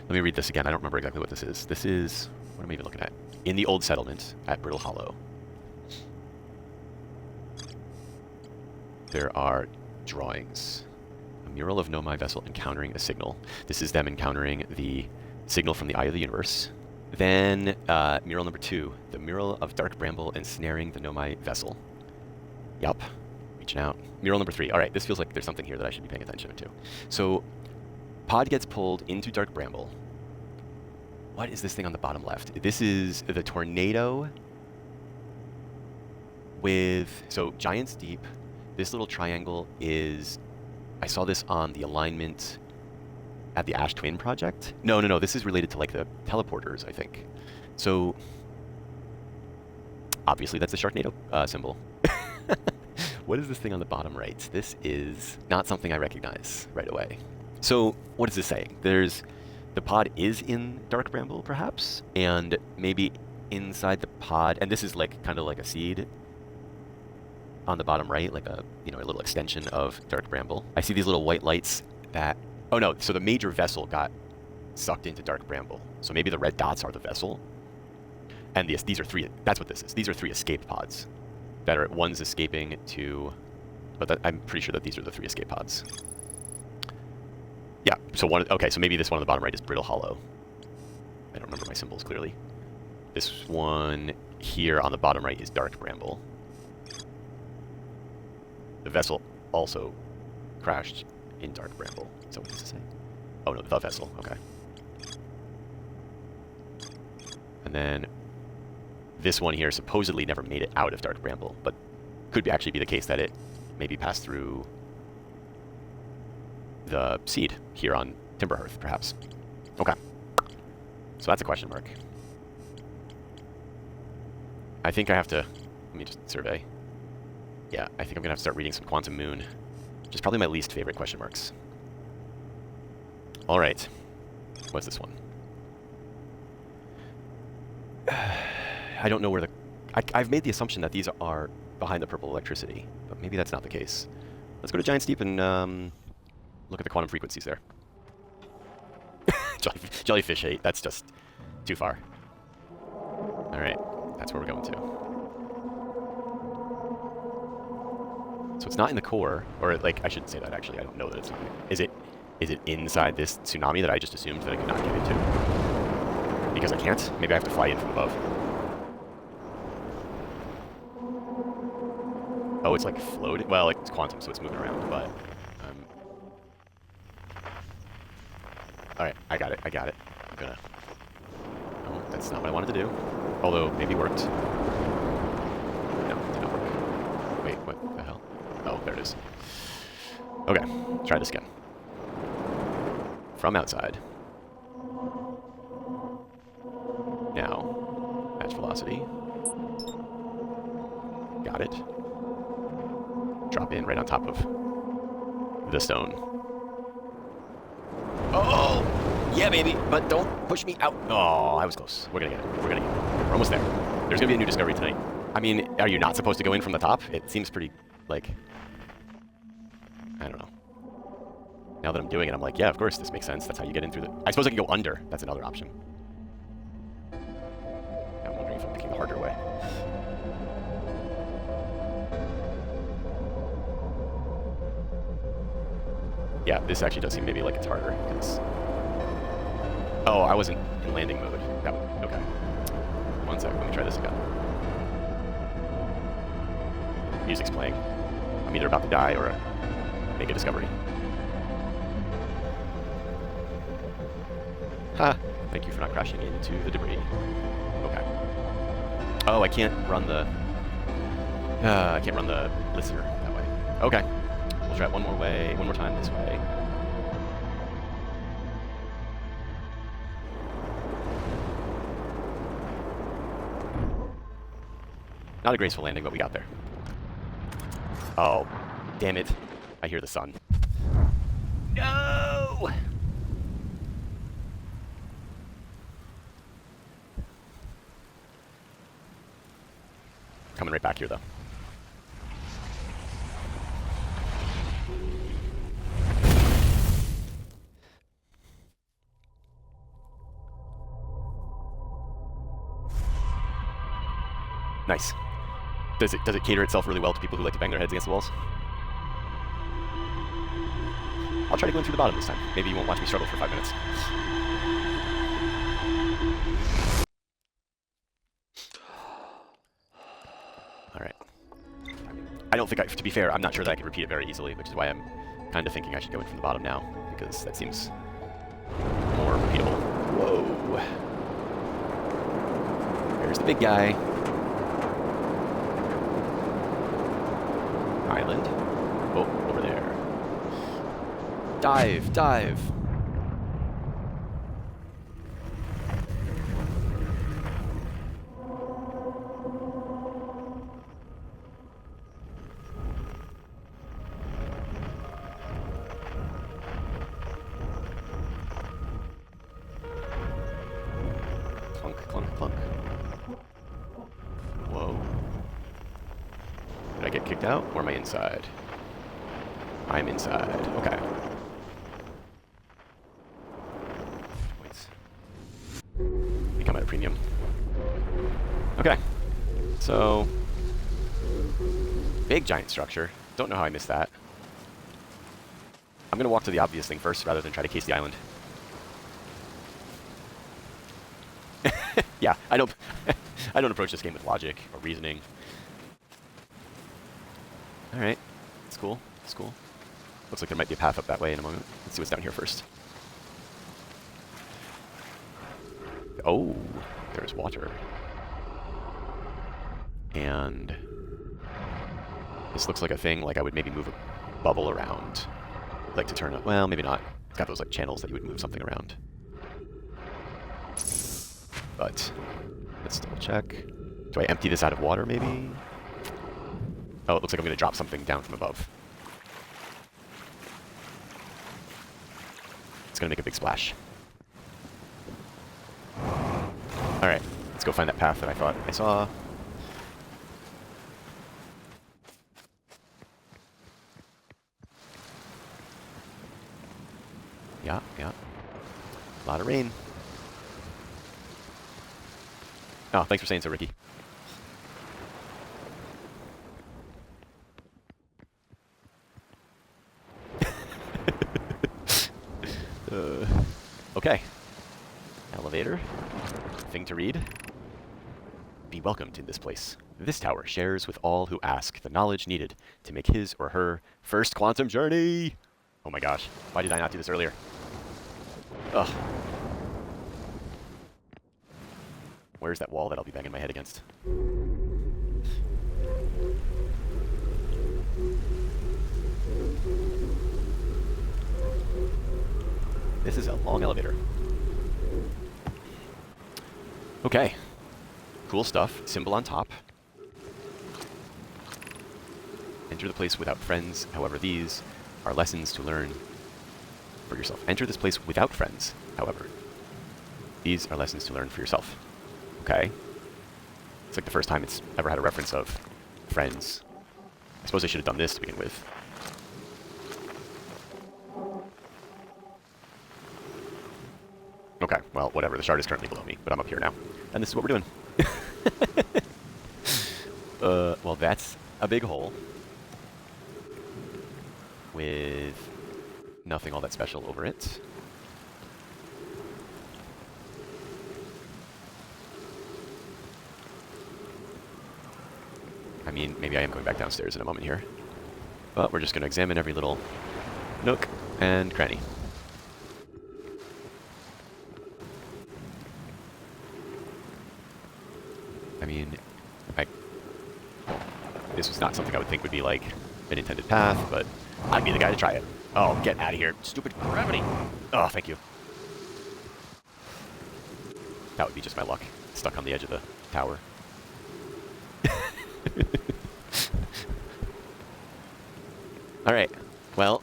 Let me read this again. I don't remember exactly what this is. This is, what am I even looking at? In the old settlement at Brittle Hollow, there are drawings. A mural of Nomai vessel encountering a signal. This is them encountering the signal from the Eye of the Universe. Then mural number 2, the mural of dark bramble ensnaring the Nomai vessel. Yup, reaching out. Mural number 3. All right, this feels like there's something here that I should be paying attention to. So, pod gets pulled into dark bramble. What is this thing on the bottom left? This is the tornado with, so Giant's Deep. This little triangle is, I saw this on the alignment at the Ash Twin project. No, this is related to like the teleporters, I think. So, obviously that's the Sharknado symbol. What is this thing on the bottom right? This is not something I recognize right away. So, what is this saying? The pod is in dark bramble, perhaps? And maybe inside the pod, and this is like kind of like a seed on the bottom right, like a, you know, a little extension of dark bramble. I see these little white lights that, oh no, so the major vessel got sucked into dark bramble. So maybe the red dots are the vessel. And these are 3, that's what this is. These are 3 escape pods that are, one's escaping to, but I'm pretty sure that these are the 3 escape pods. Yeah, so okay, so maybe this one on the bottom right is Brittle Hollow. I don't remember my symbols clearly. This one here on the bottom right is dark bramble. The vessel also crashed in dark bramble. So what does it say? Oh no, the vessel, okay. And then this one here supposedly never made it out of dark bramble, but could actually be the case that it maybe passed through the seed here on Timber Hearth, perhaps. Okay. So that's a question mark. I think I have to, let me just survey. Yeah, I think I'm going to have to start reading some Quantum Moon, which is probably my least favorite question marks. All right. What's this one? I don't know where the... I've made the assumption that these are behind the purple electricity, but maybe that's not the case. Let's go to Giant's Deep and look at the quantum frequencies there. Jellyfish 8, that's just too far. All right, that's where we're going to. So it's not in the core, or like, I shouldn't say that actually, I don't know that it's not. Is Is it inside this tsunami that I just assumed that I could not get into? Because I can't? Maybe I have to fly in from above. Oh, it's like floating? Well, it's quantum, so it's moving around, but... Alright, I got it, I got it. I'm gonna... Oh, that's not what I wanted to do. Although, maybe it worked. No, it did not work. Wait, what the hell? Oh, there it is. Okay, try this again. From outside. Now, match velocity. Got it. Drop in right on top of the stone. Oh! Yeah, baby! But don't push me out. Oh, I was close. We're gonna get it. We're gonna get it. We're almost there. There's gonna be a new discovery tonight. I mean, are you not supposed to go in from the top? It seems pretty, like... I don't know. Now that I'm doing it, I'm like, yeah, of course, this makes sense. That's how you get in through the... I suppose I can go under. That's another option. I'm wondering if I'm picking the harder way. Yeah, this actually does seem maybe like it's harder, because... Oh, I wasn't in landing mode. That would... Okay. One sec, let me try this again. Music's playing. I'm either about to die or make a discovery. Ha! Thank you for not crashing into the debris. Okay. Oh, I can't run the... I can't run the listener that way. Okay. We'll try it one more way, one more time this way. Not a graceful landing, but we got there. Oh, damn it. I hear the sun. No! Coming right back here, though. Nice. Does it cater itself really well to people who like to bang their heads against the walls? I'll try to go in through the bottom this time. Maybe you won't watch me struggle for 5 minutes. Alright. I don't think to be fair, I'm not sure that I can repeat it very easily, which is why I'm kind of thinking I should go in from the bottom now, because that seems more repeatable. Whoa. There's the big guy. Island. Oh, over there. Dive, dive. Clunk, clunk, clunk. Whoa. Did I get kicked out, or am I inside? I'm inside. Okay. Points. Become at a premium. Okay. So... big giant structure. Don't know how I missed that. I'm gonna walk to the obvious thing first, rather than try to case the island. Yeah, I don't approach this game with logic or reasoning. Alright, it's cool, it's cool. Looks like there might be a path up that way in a moment. Let's see what's down here first. Oh, there's water. And this looks like a thing, like I would maybe move a bubble around. Like to turn up, well, maybe not. It's got those like channels that you would move something around. But let's double check. Do I empty this out of water, maybe? Oh, it looks like I'm going to drop something down from above. It's going to make a big splash. Alright, let's go find that path that I thought I saw. Yeah, yeah. A lot of rain. Oh, thanks for saying so, Ricky. Elevator. Thing to read. Be welcomed in this place. This tower shares with all who ask the knowledge needed to make his or her first quantum journey. Oh my gosh, why did I not do this earlier? Ugh. Where's that wall that I'll be banging my head against? This is a long elevator. Okay. Cool stuff. Symbol on top. Enter the place without friends. However, these are lessons to learn for yourself. Enter this place without friends. However, these are lessons to learn for yourself. Okay. It's like the first time it's ever had a reference of friends. I suppose I should have done this to begin with. Okay, well, whatever. The shard is currently below me, but I'm up here now. And this is what we're doing. Well, that's a big hole with nothing all that special over it. I mean, maybe I am going back downstairs in a moment here. But we're just going to examine every little nook and cranny. I mean, this was not something I would think would be like an intended path, but I'd be the guy to try it. Oh, get out of here. Stupid gravity. Oh, thank you. That would be just my luck. Stuck on the edge of the tower. Alright, well,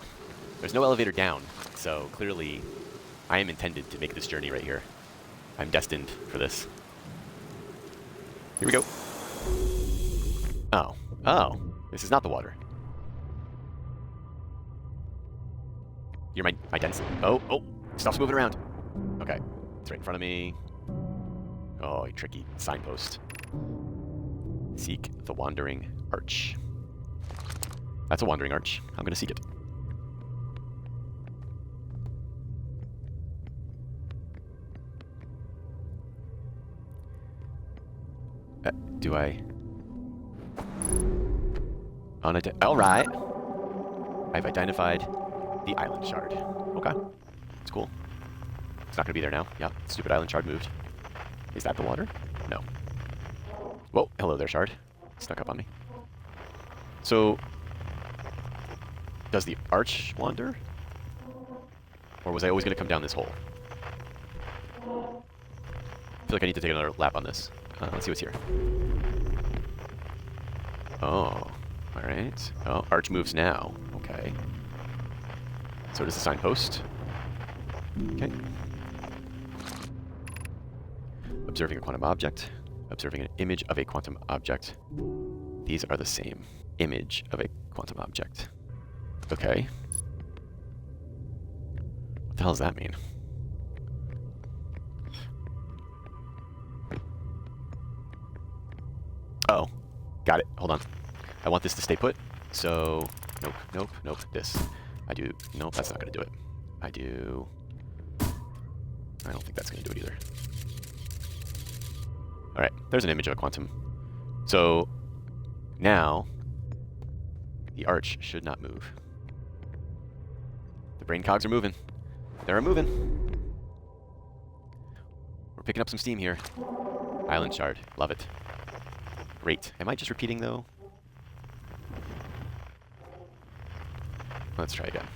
there's no elevator down, so clearly I am intended to make this journey right here. I'm destined for this. Here we go. Oh. Oh. This is not the water. You're my dense... Oh, oh. Stuff's moving around. Okay. It's right in front of me. Oh, you tricky signpost. Seek the wandering arch. That's a wandering arch. I'm going to seek it. Do I... Alright. I've identified the island shard. Okay. It's cool. It's not going to be there now. Yeah, stupid island shard moved. Is that the water? No. Whoa, hello there, shard. Snuck up on me. So, does the arch wander? Or was I always going to come down this hole? I feel like I need to take another lap on this. Let's see what's here. Oh, alright. Oh, arch moves now. Okay. So does the signpost. Okay. Observing a quantum object. Observing an image of a quantum object. These are the same. Image of a quantum object. Okay. What the hell does that mean? Oh, got it. Hold on. I want this to stay put. So, nope, nope, nope. This. I do. Nope, that's not going to do it. I do. I don't think that's going to do it either. Alright, there's an image of a quantum. So, now, the arch should not move. The brain cogs are moving. They're moving. We're picking up some steam here. Island shard. Love it. Great. Am I just repeating, though? Let's try again.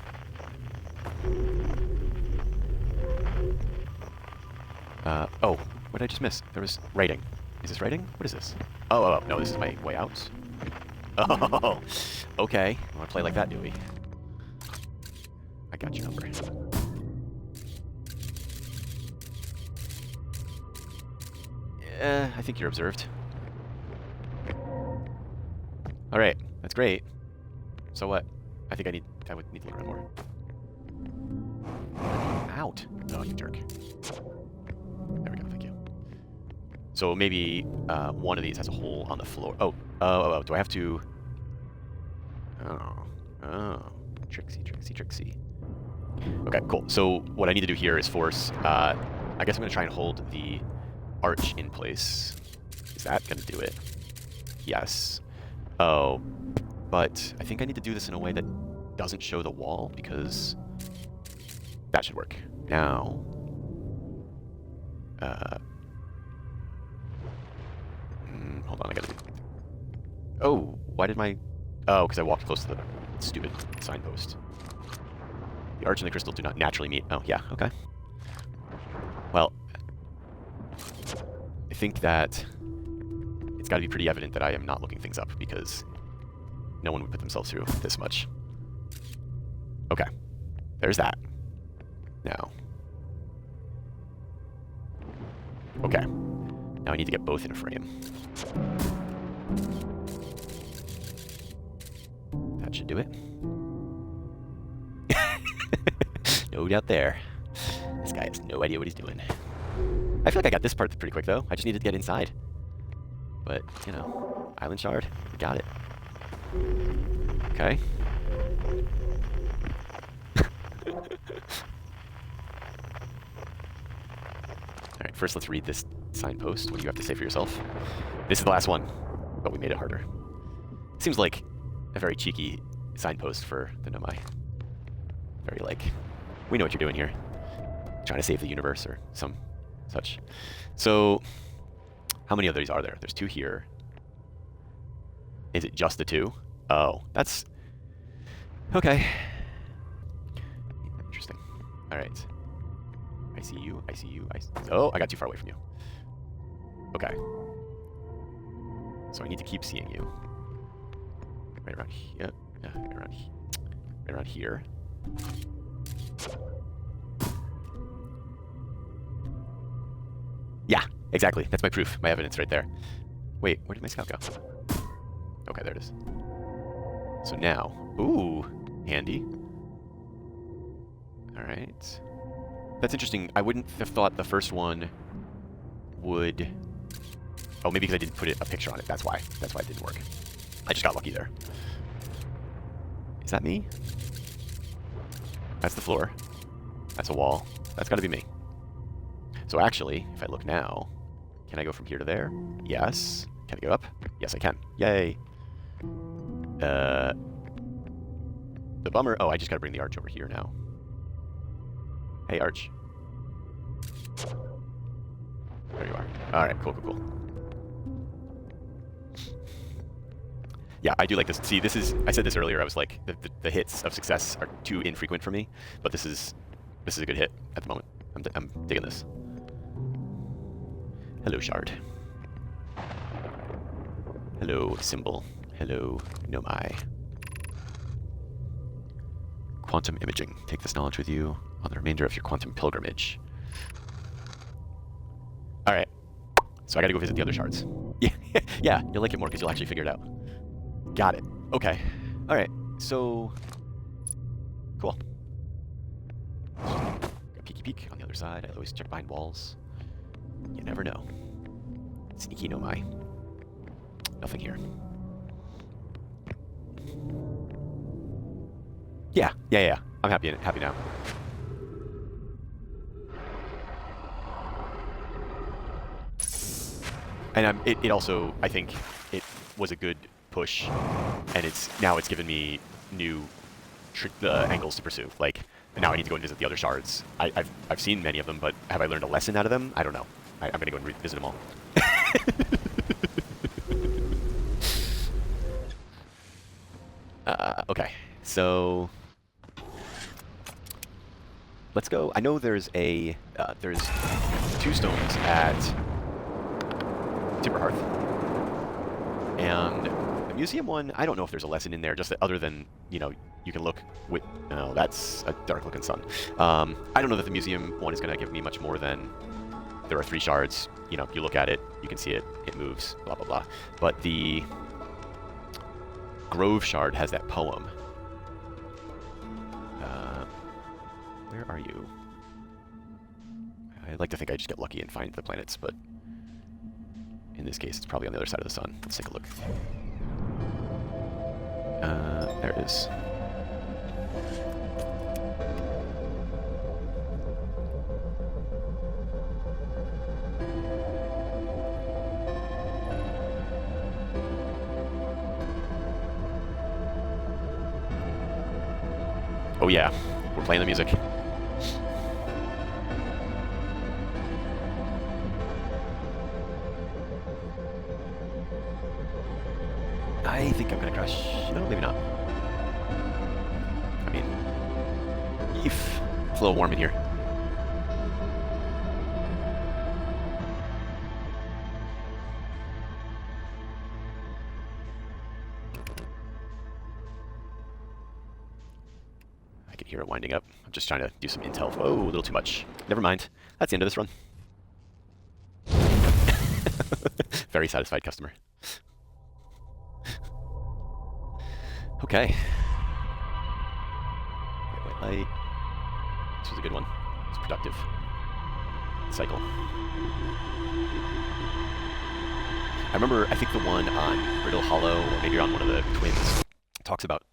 Oh, what did I just miss? There was writing. Is this writing? What is this? Oh, no, this is my way out. Oh, okay. I want to play like that, do we? I got your number. I think you're observed. Alright, that's great. So what? I think I would need to look around more. Out! Oh, you jerk. There we go, thank you. So maybe one of these has a hole on the floor. Oh, do I have to... Oh, tricksy. Okay, cool. So what I need to do here is force I guess I'm going to try and hold the arch in place. Is that going to do it? Yes. Oh, but I think I need to do this in a way that doesn't show the wall, because that should work. Now, hold on, I gotta do... Oh, why did my... Oh, because I walked close to the stupid signpost. The arch and the crystal do not naturally meet. Oh, yeah, okay. Well, I think that it's got to be pretty evident that I am not looking things up, because no one would put themselves through this much. Okay, there's that. Now. Okay, now I need to get both in a frame. That should do it. No doubt there. This guy has no idea what he's doing. I feel like I got this part pretty quick, though. I just needed to get inside. But, you know, island shard, we got it. Okay. Alright, first let's read this signpost. What do you have to say for yourself? This is the last one, but we made it harder. Seems like a very cheeky signpost for the Nomai. Very like, we know what you're doing here. Trying to save the universe or some such. So, how many of these are there? There's 2 here. Is it just the 2? Oh, that's... Okay. Interesting. Alright. I see you, I see you, Oh, I got too far away from you. Okay. So I need to keep seeing you. Right around here. Yeah, right around here. Yeah, exactly. That's my proof, my evidence right there. Wait, where did my scout go? Okay, there it is. So now, ooh, handy. All right. That's interesting. I wouldn't have thought the first one would... Oh, maybe because I didn't put a picture on it. That's why. That's why it didn't work. I just got lucky there. Is that me? That's the floor. That's a wall. That's got to be me. So actually, if I look now, can I go from here to there? Yes. Can I go up? Yes, I can. Yay. The bummer... Oh, I just got to bring the arch over here now. Hey, arch. There you are. All right, cool, cool, cool. Yeah, I do like this. See, this is... I said this earlier. I was like, the hits of success are too infrequent for me, but this is a good hit at the moment. I'm digging this. Hello, shard. Hello, symbol. Hello, Nomai. Quantum imaging. Take this knowledge with you on the remainder of your quantum pilgrimage. All right. So I got to go visit the other shards. Yeah, yeah. You'll like it more because you'll actually figure it out. Got it. Okay. All right. So cool. A peeky peek on the other side. I always check behind walls. You never know. Sneaky Nomai. Nothing here. Yeah. I'm happy now. And it also, I think, it was a good push, and now it's given me new angles to pursue. Like, now I need to go and visit the other shards. I've seen many of them, but have I learned a lesson out of them? I don't know. I'm going to go and visit them all. Okay, so let's go. I know there's there's 2 stones at Timber Hearth, and the museum one, I don't know if there's a lesson in there, just that other than, you know, you can look with... No, that's a dark-looking sun. I don't know that the museum one is going to give me much more than there are 3 shards. You know, you look at it, you can see it, it moves, blah, blah, blah. But the Grove shard has that poem. Where are you? I'd like to think I just get lucky and find the planets, but in this case, it's probably on the other side of the sun. Let's take a look. There it is. Oh yeah, we're playing the music. I think I'm gonna crash. No, maybe not. I mean, it's a little warm in here. I can hear it winding up. I'm just trying to do some intel. Oh, a little too much. Never mind. That's the end of this run. Very satisfied customer. Okay. White light. This was a good one. It's productive. Cycle. I remember, I think the one on Brittle Hollow, or maybe on one of the twins, talks about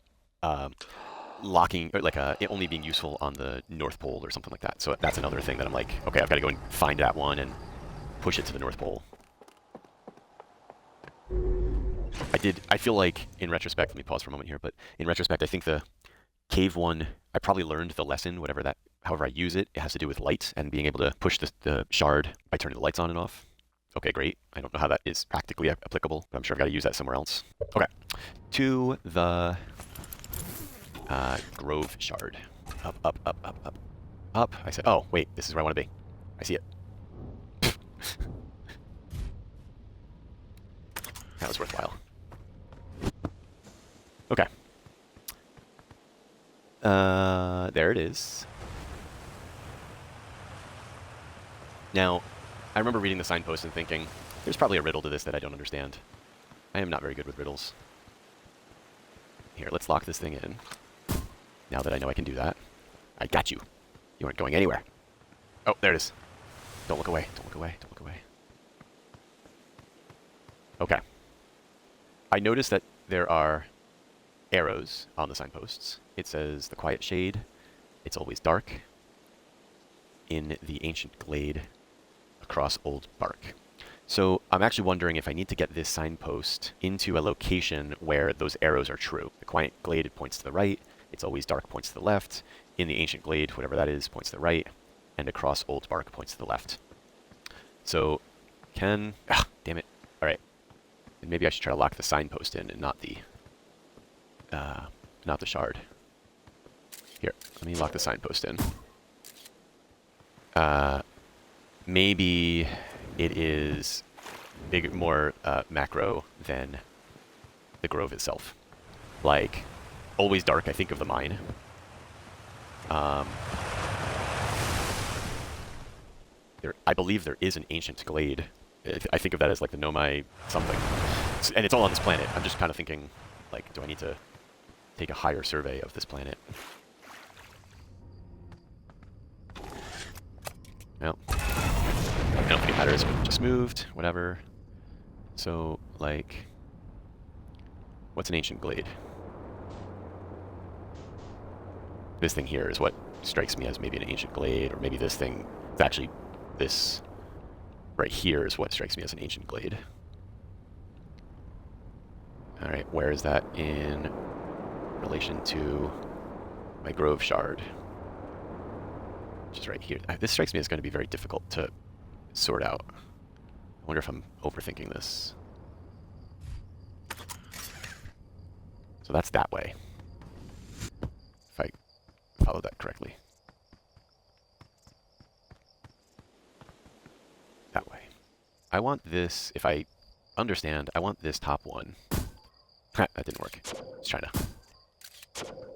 locking, or like it only being useful on the North Pole or something like that. So that's another thing that I'm like, okay, I've got to go and find that one and push it to the North Pole. I feel like, in retrospect, let me pause for a moment here, but in retrospect, I think the cave one, I probably learned the lesson, however I use it, it has to do with light and being able to push the shard by turning the lights on and off. Okay, great. I don't know how that is practically applicable, but I'm sure I've got to use that somewhere else. Okay, to the Grove shard. Up, up, up, up, up, up. I said, oh, wait, this is where I want to be. I see it. That was worthwhile. Okay. There it is. Now, I remember reading the signpost and thinking, there's probably a riddle to this that I don't understand. I am not very good with riddles. Here, let's lock this thing in. Now that I know I can do that. I got you. You aren't going anywhere. Oh, there it is. Don't look away. Don't look away. Don't look away. Okay. I noticed that there are arrows on the signposts. It says the quiet shade. It's always dark. In the ancient glade across old bark. So I'm actually wondering if I need to get this signpost into a location where those arrows are true. The quiet glade points to the right. It's always dark points to the left. In the ancient glade, whatever that is, points to the right. And across old bark points to the left. So damn it. All right. And maybe I should try to lock the signpost in and not the shard. Here, let me lock the signpost in. Maybe it is more macro than the grove itself. Like, always dark, I think of the mine. I believe there is an ancient glade. I think of that as like the Nomai something. And it's all on this planet. I'm just kind of thinking, like, do I need to take a higher survey of this planet? Well, I don't think it matters, but it just moved, whatever. So, like, what's an ancient glade? This thing here is what strikes me as maybe an ancient glade, or maybe this thing, it's actually this right here is what strikes me as an ancient glade. Alright, where is that in relation to my grove shard? Which is right here. This strikes me as going to be very difficult to sort out. I wonder if I'm overthinking this. So that's that way. If I follow that correctly. That way. I want this, if I understand, I want this top one. That didn't work. Let's try to.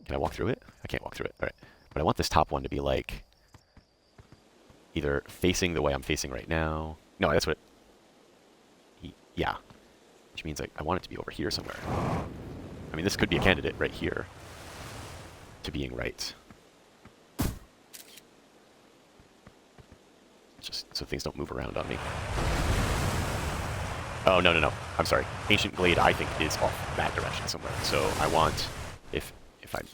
Can I walk through it? I can't walk through it. All right. But I want this top one to be like either facing the way I'm facing right now. No, that's what yeah. Which means I want it to be over here somewhere. I mean, this could be a candidate right here to being right. Just so things don't move around on me. Oh, no, no, no. I'm sorry. Ancient Glade, I think, is off that direction somewhere. So I want, if I'm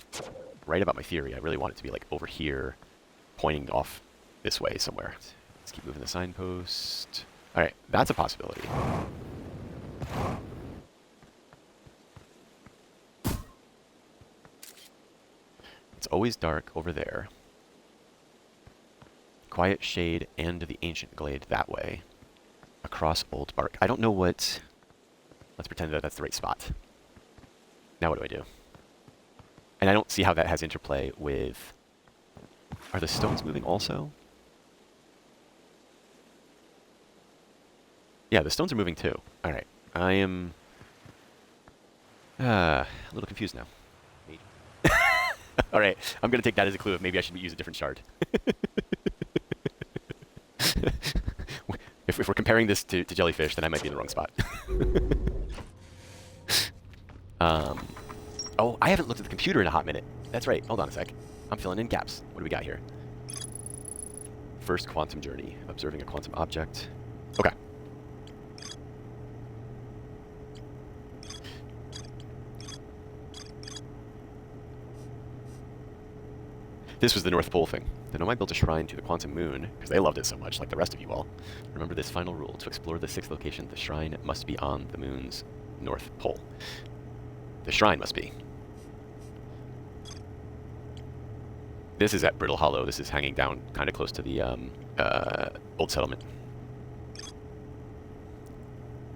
right about my theory, I really want it to be like over here, pointing off this way somewhere. Let's keep moving the signpost. All right, that's a possibility. It's always dark over there. Quiet shade and the ancient glade that way. Across old bark. I don't know what... Let's pretend that that's the right spot. Now what do I do? And I don't see how that has interplay with... Are the stones moving also? Yeah, the stones are moving too. Alright. I am... a little confused now. Alright, I'm going to take that as a clue of maybe I should use a different shard. If we're comparing this to jellyfish, then I might be in the wrong spot. Oh, I haven't looked at the computer in a hot minute. That's right. Hold on a sec. I'm filling in gaps. What do we got here? First quantum journey. Observing a quantum object. Okay. This was the North Pole thing. The Nomai built a shrine to the quantum moon because they loved it so much, like the rest of you all. Remember this final rule. To explore the sixth location, the shrine must be on the moon's North Pole. The shrine must be. This is at Brittle Hollow. This is hanging down kind of close to the old settlement.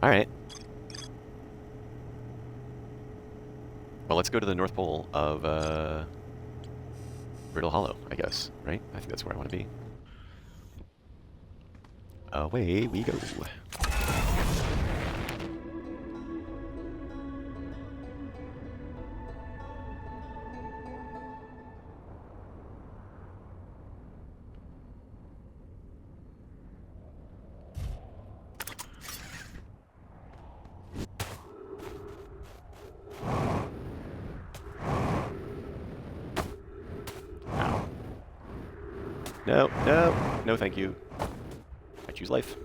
All right. Well, let's go to the North Pole of Brittle Hollow, I guess, right? I think that's where I want to be. Away we go. No, no, no thank you. I choose life.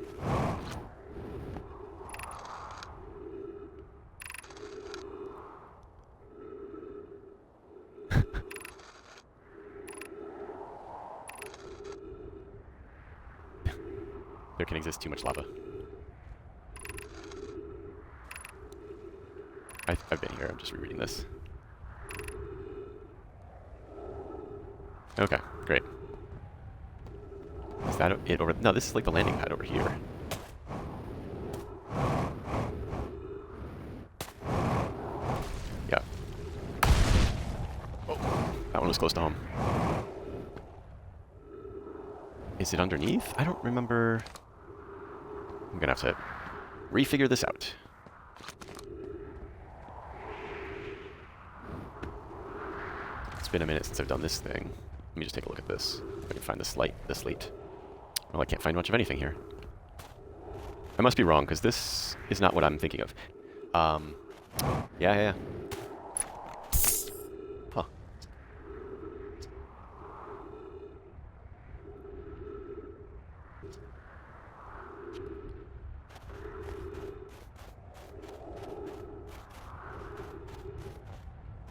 There can exist too much lava. I've been here, I'm just rereading this. Okay, great. Is that it over? No, this is like the landing pad over here. Yeah. Oh, that one was close to home. Is it underneath? I don't remember. I'm gonna have to refigure this out. It's been a minute since I've done this thing. Let me just take a look at this. If I can find the slate. Well, I can't find much of anything here. I must be wrong, because this is not what I'm thinking of. Yeah. Huh.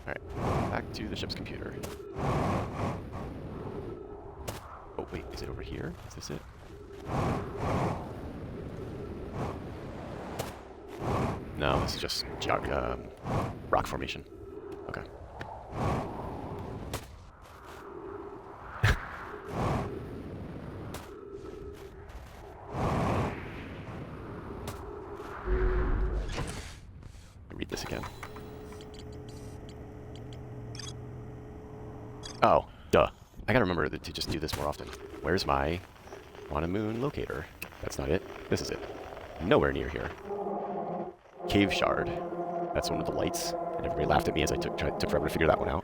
Alright, back to the ship's computer. Oh, wait, is it over here? Is this it? No, this is just rock formation. Okay. Read this again. Oh, duh. I gotta remember to just do this more often. Where's my quantum moon locator? That's not it. This is it. Nowhere near here. Cave shard. That's one with the lights. And everybody laughed at me as I took forever to figure that one out.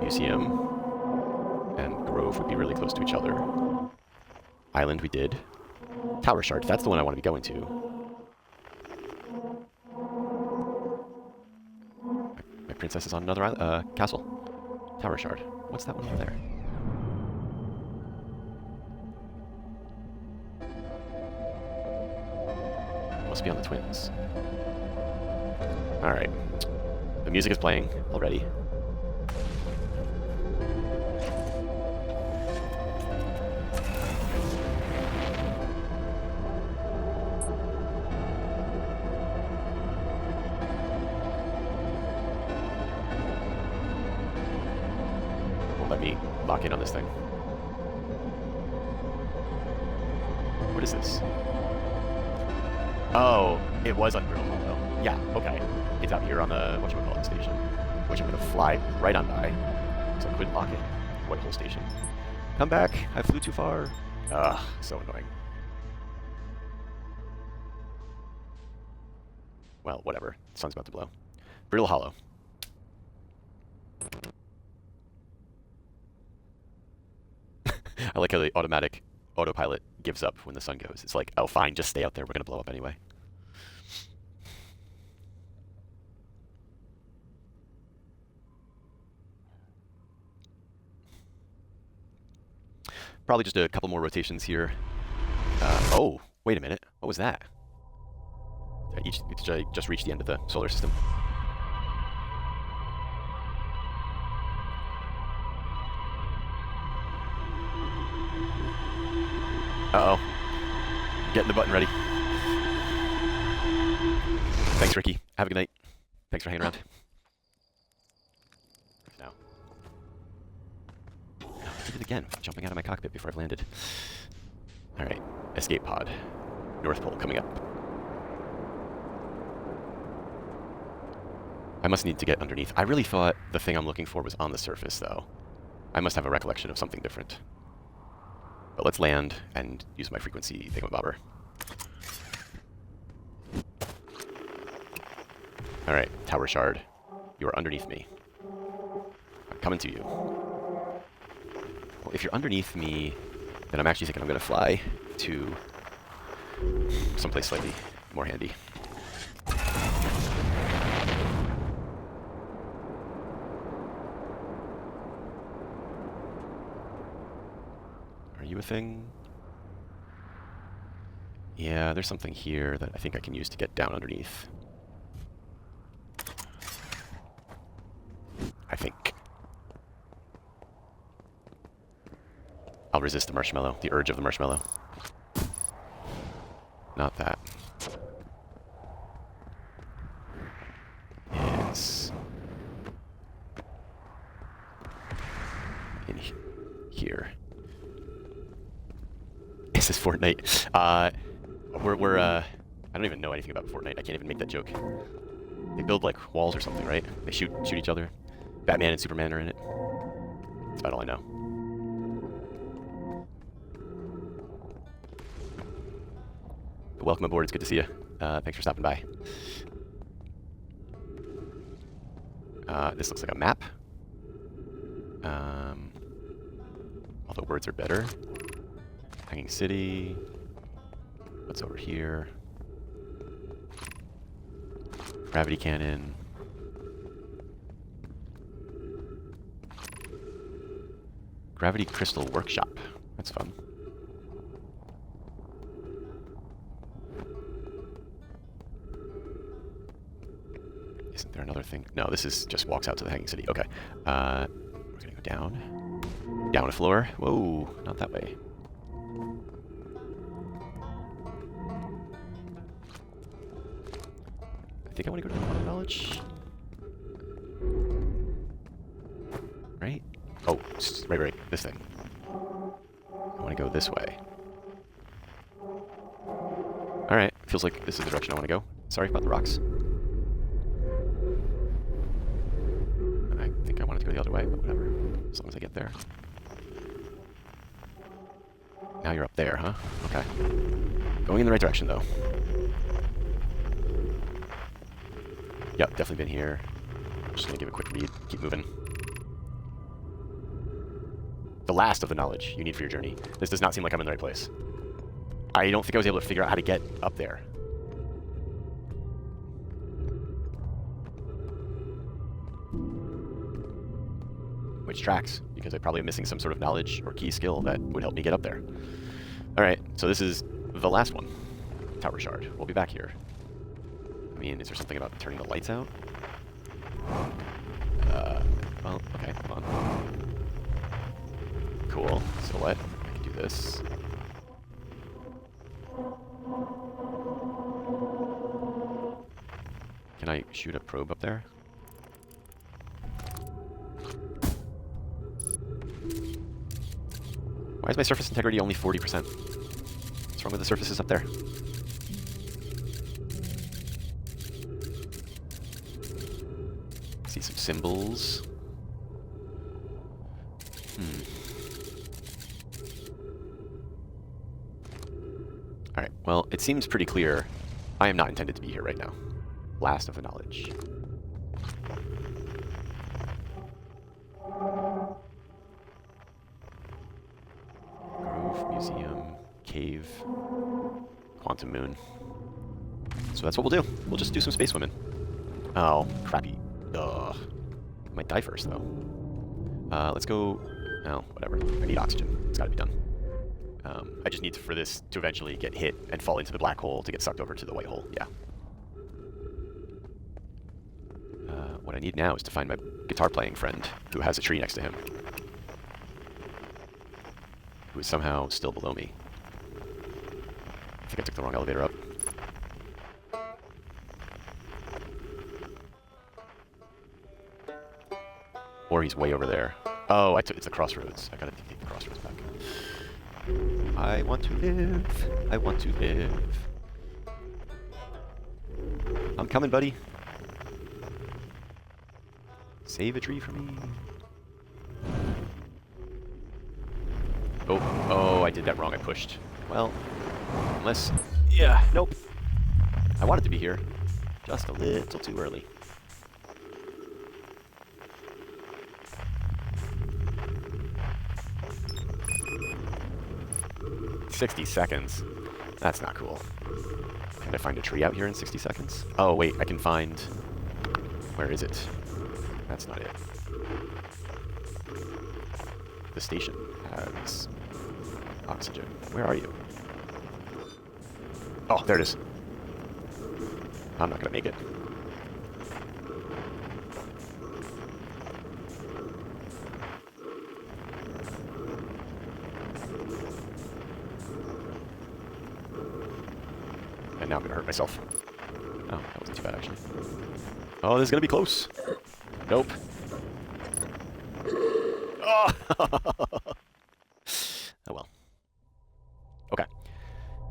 Museum and Grove would be really close to each other. Island we did. Tower shard. That's the one I want to be going to. My princess is on another castle. Tower shard. What's that one over there? Must be on the twins. Alright. The music is playing already. lock in on this thing. What is this? Oh, it was on Brittle Hollow. Yeah, okay. It's out here on the whatchamacallit station, which I'm going to fly right on by, so I couldn't lock in. Whitehole Station. Come back. I flew too far. Ugh, so annoying. Well, whatever. The sun's about to blow. Brittle Hollow. I like how the autopilot gives up when the sun goes. It's like, oh, fine, just stay out there. We're going to blow up anyway. Probably just a couple more rotations here. Oh, wait a minute. What was that? I just reached the end of the solar system. Uh-oh. Getting the button ready. Thanks, Ricky. Have a good night. Thanks for hanging around. Now. I did it again, jumping out of my cockpit before I've landed. Alright, escape pod. North Pole coming up. I must need to get underneath. I really thought the thing I'm looking for was on the surface, though. I must have a recollection of something different. But let's land and use my frequency thingamabobber. Alright, Tower Shard. You are underneath me. I'm coming to you. Well, if you're underneath me, then I'm actually thinking I'm going to fly to someplace slightly more handy. Are you a thing? Yeah, there's something here that I think I can use to get down underneath. I think. I'll resist the marshmallow, the urge of the marshmallow. Not that. It's in here. This is Fortnite. I don't even know anything about Fortnite. I can't even make that joke. They build like walls or something, right? They shoot each other. Batman and Superman are in it. That's about all I know. But welcome aboard. It's good to see you. Thanks for stopping by. This looks like a map. Although words are better. Hanging City. What's over here? Gravity cannon. Gravity Crystal Workshop. That's fun. Isn't there another thing? No, this is just walks out to the Hanging City. Okay. We're gonna go down. Down a floor. Whoa, not that way. I think I want to go to the Point of Knowledge. Right? Oh, right. This thing. I want to go this way. Alright, feels like this is the direction I want to go. Sorry about the rocks. I think I wanted to go the other way, but whatever. As long as I get there. Now you're up there, huh? Okay. Going in the right direction, though. Yep, definitely been here. Just gonna give a quick read, keep moving. The last of the knowledge you need for your journey. This does not seem like I'm in the right place. I don't think I was able to figure out how to get up there. Which tracks, because I probably am missing some sort of knowledge or key skill that would help me get up there. Alright, so this is the last one. Tower Shard. We'll be back here. I mean, is there something about turning the lights out? Well, okay, hold on. Cool. So what? I can do this. Can I shoot a probe up there? Why is my surface integrity only 40%? What's wrong with the surfaces up there? See some symbols. Alright, well, it seems pretty clear. I am not intended to be here right now. Last of the knowledge. Grove, museum, cave, quantum moon. So that's what we'll do. We'll just do some space women. Oh, crappy. Ugh. I might die first, though. Let's go... No, whatever. I need oxygen. It's gotta be done. I just need for this to eventually get hit and fall into the black hole to get sucked over to the white hole. Yeah. What I need now is to find my guitar playing friend who has a tree next to him. Who is somehow still below me. I think I took the wrong elevator up. Or he's way over there. Oh, it's the crossroads. I gotta take the crossroads back. I want to live. I want to live. I'm coming, buddy. Save a tree for me. Oh, I did that wrong. I pushed. Well, unless... Yeah, nope. I wanted to be here. Just a little too early. $60 seconds. That's not cool. Can I find a tree out here in 60 seconds? Oh, wait, I can find... Where is it? That's not it. The station has oxygen. Where are you? Oh, there it is. I'm not gonna make it. And now I'm gonna hurt myself. Oh, that wasn't too bad, actually. Oh, this is gonna be close. Nope. Oh! Oh well. Okay.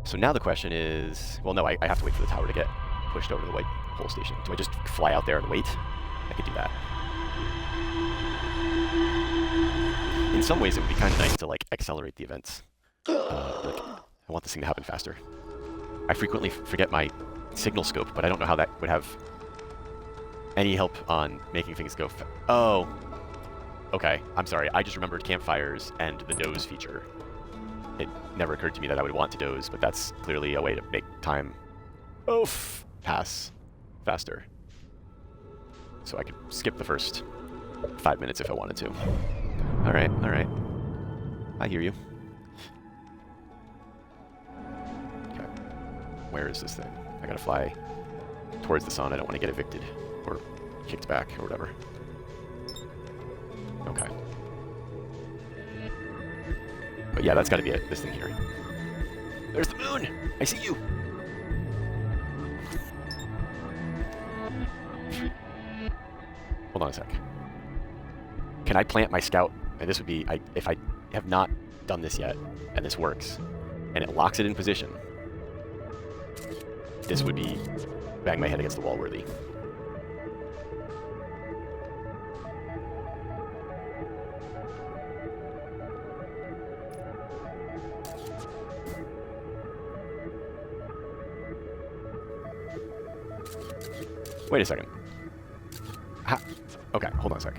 So now the question is... Well, no, I have to wait for the tower to get pushed over to the white hole station. Do I just fly out there and wait? I could do that. In some ways, it would be kind of nice to, like, accelerate the events. Like, I want this thing to happen faster. I frequently forget my signal scope, but I don't know how that would have any help on making things go Oh. Okay, I'm sorry. I just remembered campfires and the doze feature. It never occurred to me that I would want to doze, but that's clearly a way to make time pass faster. So I could skip the first 5 minutes if I wanted to. Alright, alright. I hear you. Okay. Where is this thing? I gotta fly towards the sun. I don't want to get evicted or kicked back or whatever. Okay. But yeah, that's gotta be it. This thing here. There's the moon! I see you! Hold on a sec. Can I plant my scout? And this would be, if I have not done this yet, and this works, and it locks it in position, this would be bang my head against the wall worthy. Wait a second. Okay, hold on a sec.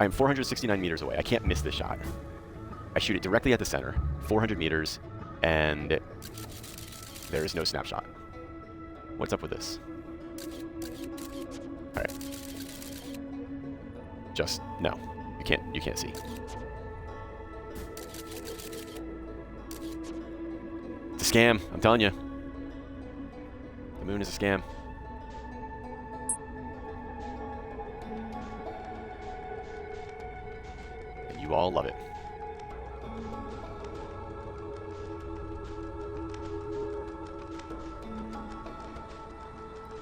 I am 469 meters away. I can't miss this shot. I shoot it directly at the center, 400 meters, and there is no snapshot. What's up with this? All right. Just no. You can't see. It's a scam. I'm telling you. The moon is a scam. And you all love it.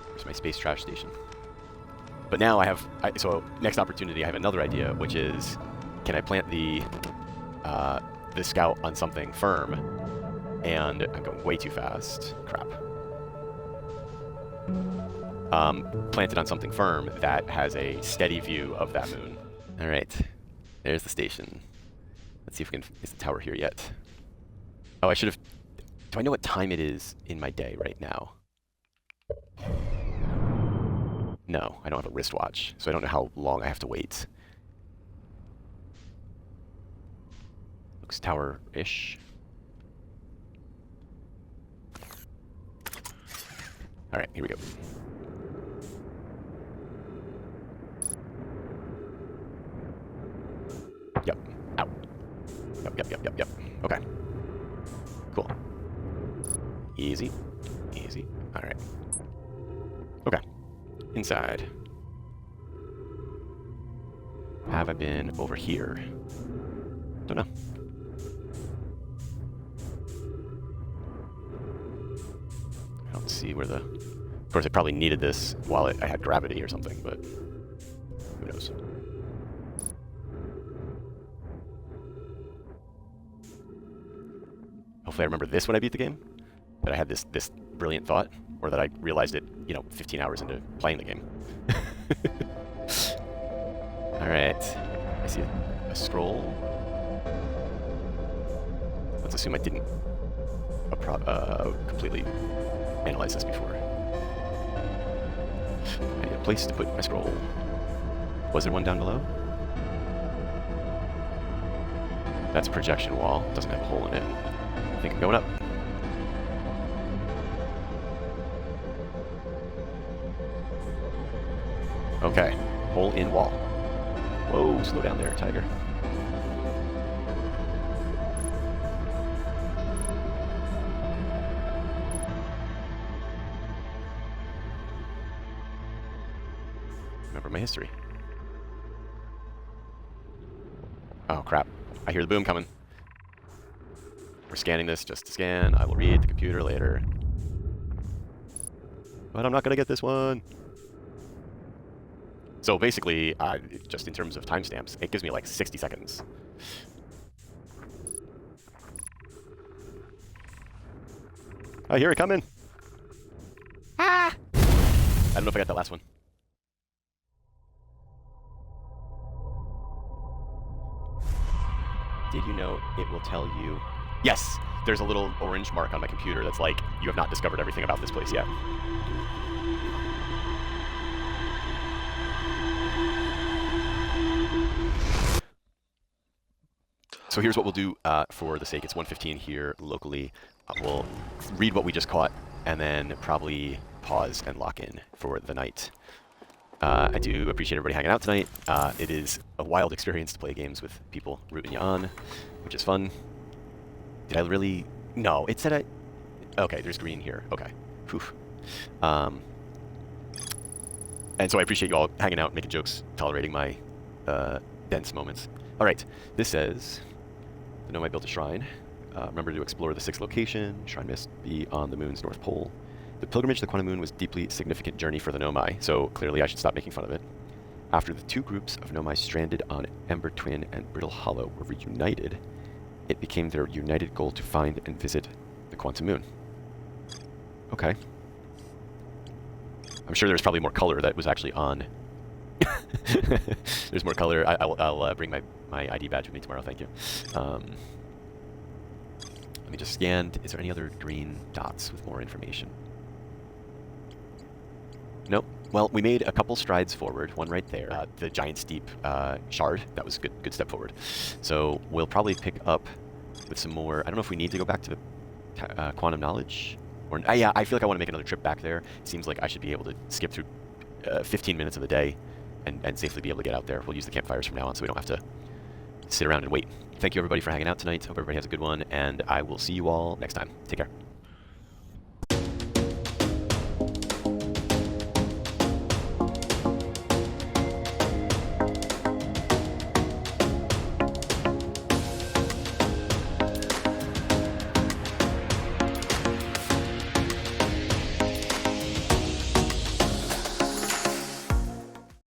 There's my space trash station. But now I have, so next opportunity, I have another idea, which is, can I plant the the scout on something firm, and I'm going way too fast. Crap. Planted on something firm that has a steady view of that moon. All right, there's the station. Let's see if we can. Is the tower here yet? Oh, I should have. Do I know what time it is in my day right now? No, I don't have a wristwatch, so I don't know how long I have to wait. Looks tower-ish. All right, here we go. Yep. Out. Yep. Okay. Cool. Easy. Easy. All right. Okay. Inside. Have I been over here? Don't know. I don't see where the... Of course, I probably needed this while I had gravity or something, but who knows. Hopefully I remember this when I beat the game. That I had this brilliant thought, or that I realized it, 15 hours into playing the game. All right, I see a scroll. Let's assume I didn't completely analyze this before. I need a place to put my scroll. Was there one down below? That's a projection wall. Doesn't have a hole in it. I think I'm going up. Okay, hole in wall. Whoa, slow down there, tiger. Remember my history. Oh crap, I hear the boom coming. We're scanning this just to scan. I will read the computer later. But I'm not gonna get this one. So basically, just in terms of timestamps, it gives me like 60 seconds. I hear it coming. Ah! I don't know if I got that last one. Did you know it will tell you... Yes! There's a little orange mark on my computer that's like, you have not discovered everything about this place yet. So here's what we'll do for the sake. It's 1:15 here locally. We'll read what we just caught and then probably pause and lock in for the night. I do appreciate everybody hanging out tonight. It is a wild experience to play games with people rooting you on, which is fun. Did I really? No, it said okay, there's green here. Okay. Whew. And so I appreciate you all hanging out, making jokes, tolerating my dense moments. All right, this says, the Nomai built a shrine. Remember to explore the 6th location. Shrine must be on the moon's north pole. The pilgrimage to the Quantum Moon was a deeply significant journey for the Nomai, so clearly I should stop making fun of it. After the 2 groups of Nomai stranded on Ember Twin and Brittle Hollow were reunited, it became their united goal to find and visit the Quantum Moon. Okay. I'm sure there's probably more color that was actually on. There's more color. I'll bring my ID badge with me tomorrow, thank you. Let me just scan. Is there any other green dots with more information? Nope. Well, we made a couple strides forward, one right there. The giant steep shard, that was a good step forward. So we'll probably pick up with some more. I don't know if we need to go back to the quantum knowledge. Or, yeah, I feel like I want to make another trip back there. It seems like I should be able to skip through 15 minutes of the day and safely be able to get out there. We'll use the campfires from now on so we don't have to sit around and wait. Thank you everybody for hanging out tonight. Hope everybody has a good one, and I will see you all next time. Take care.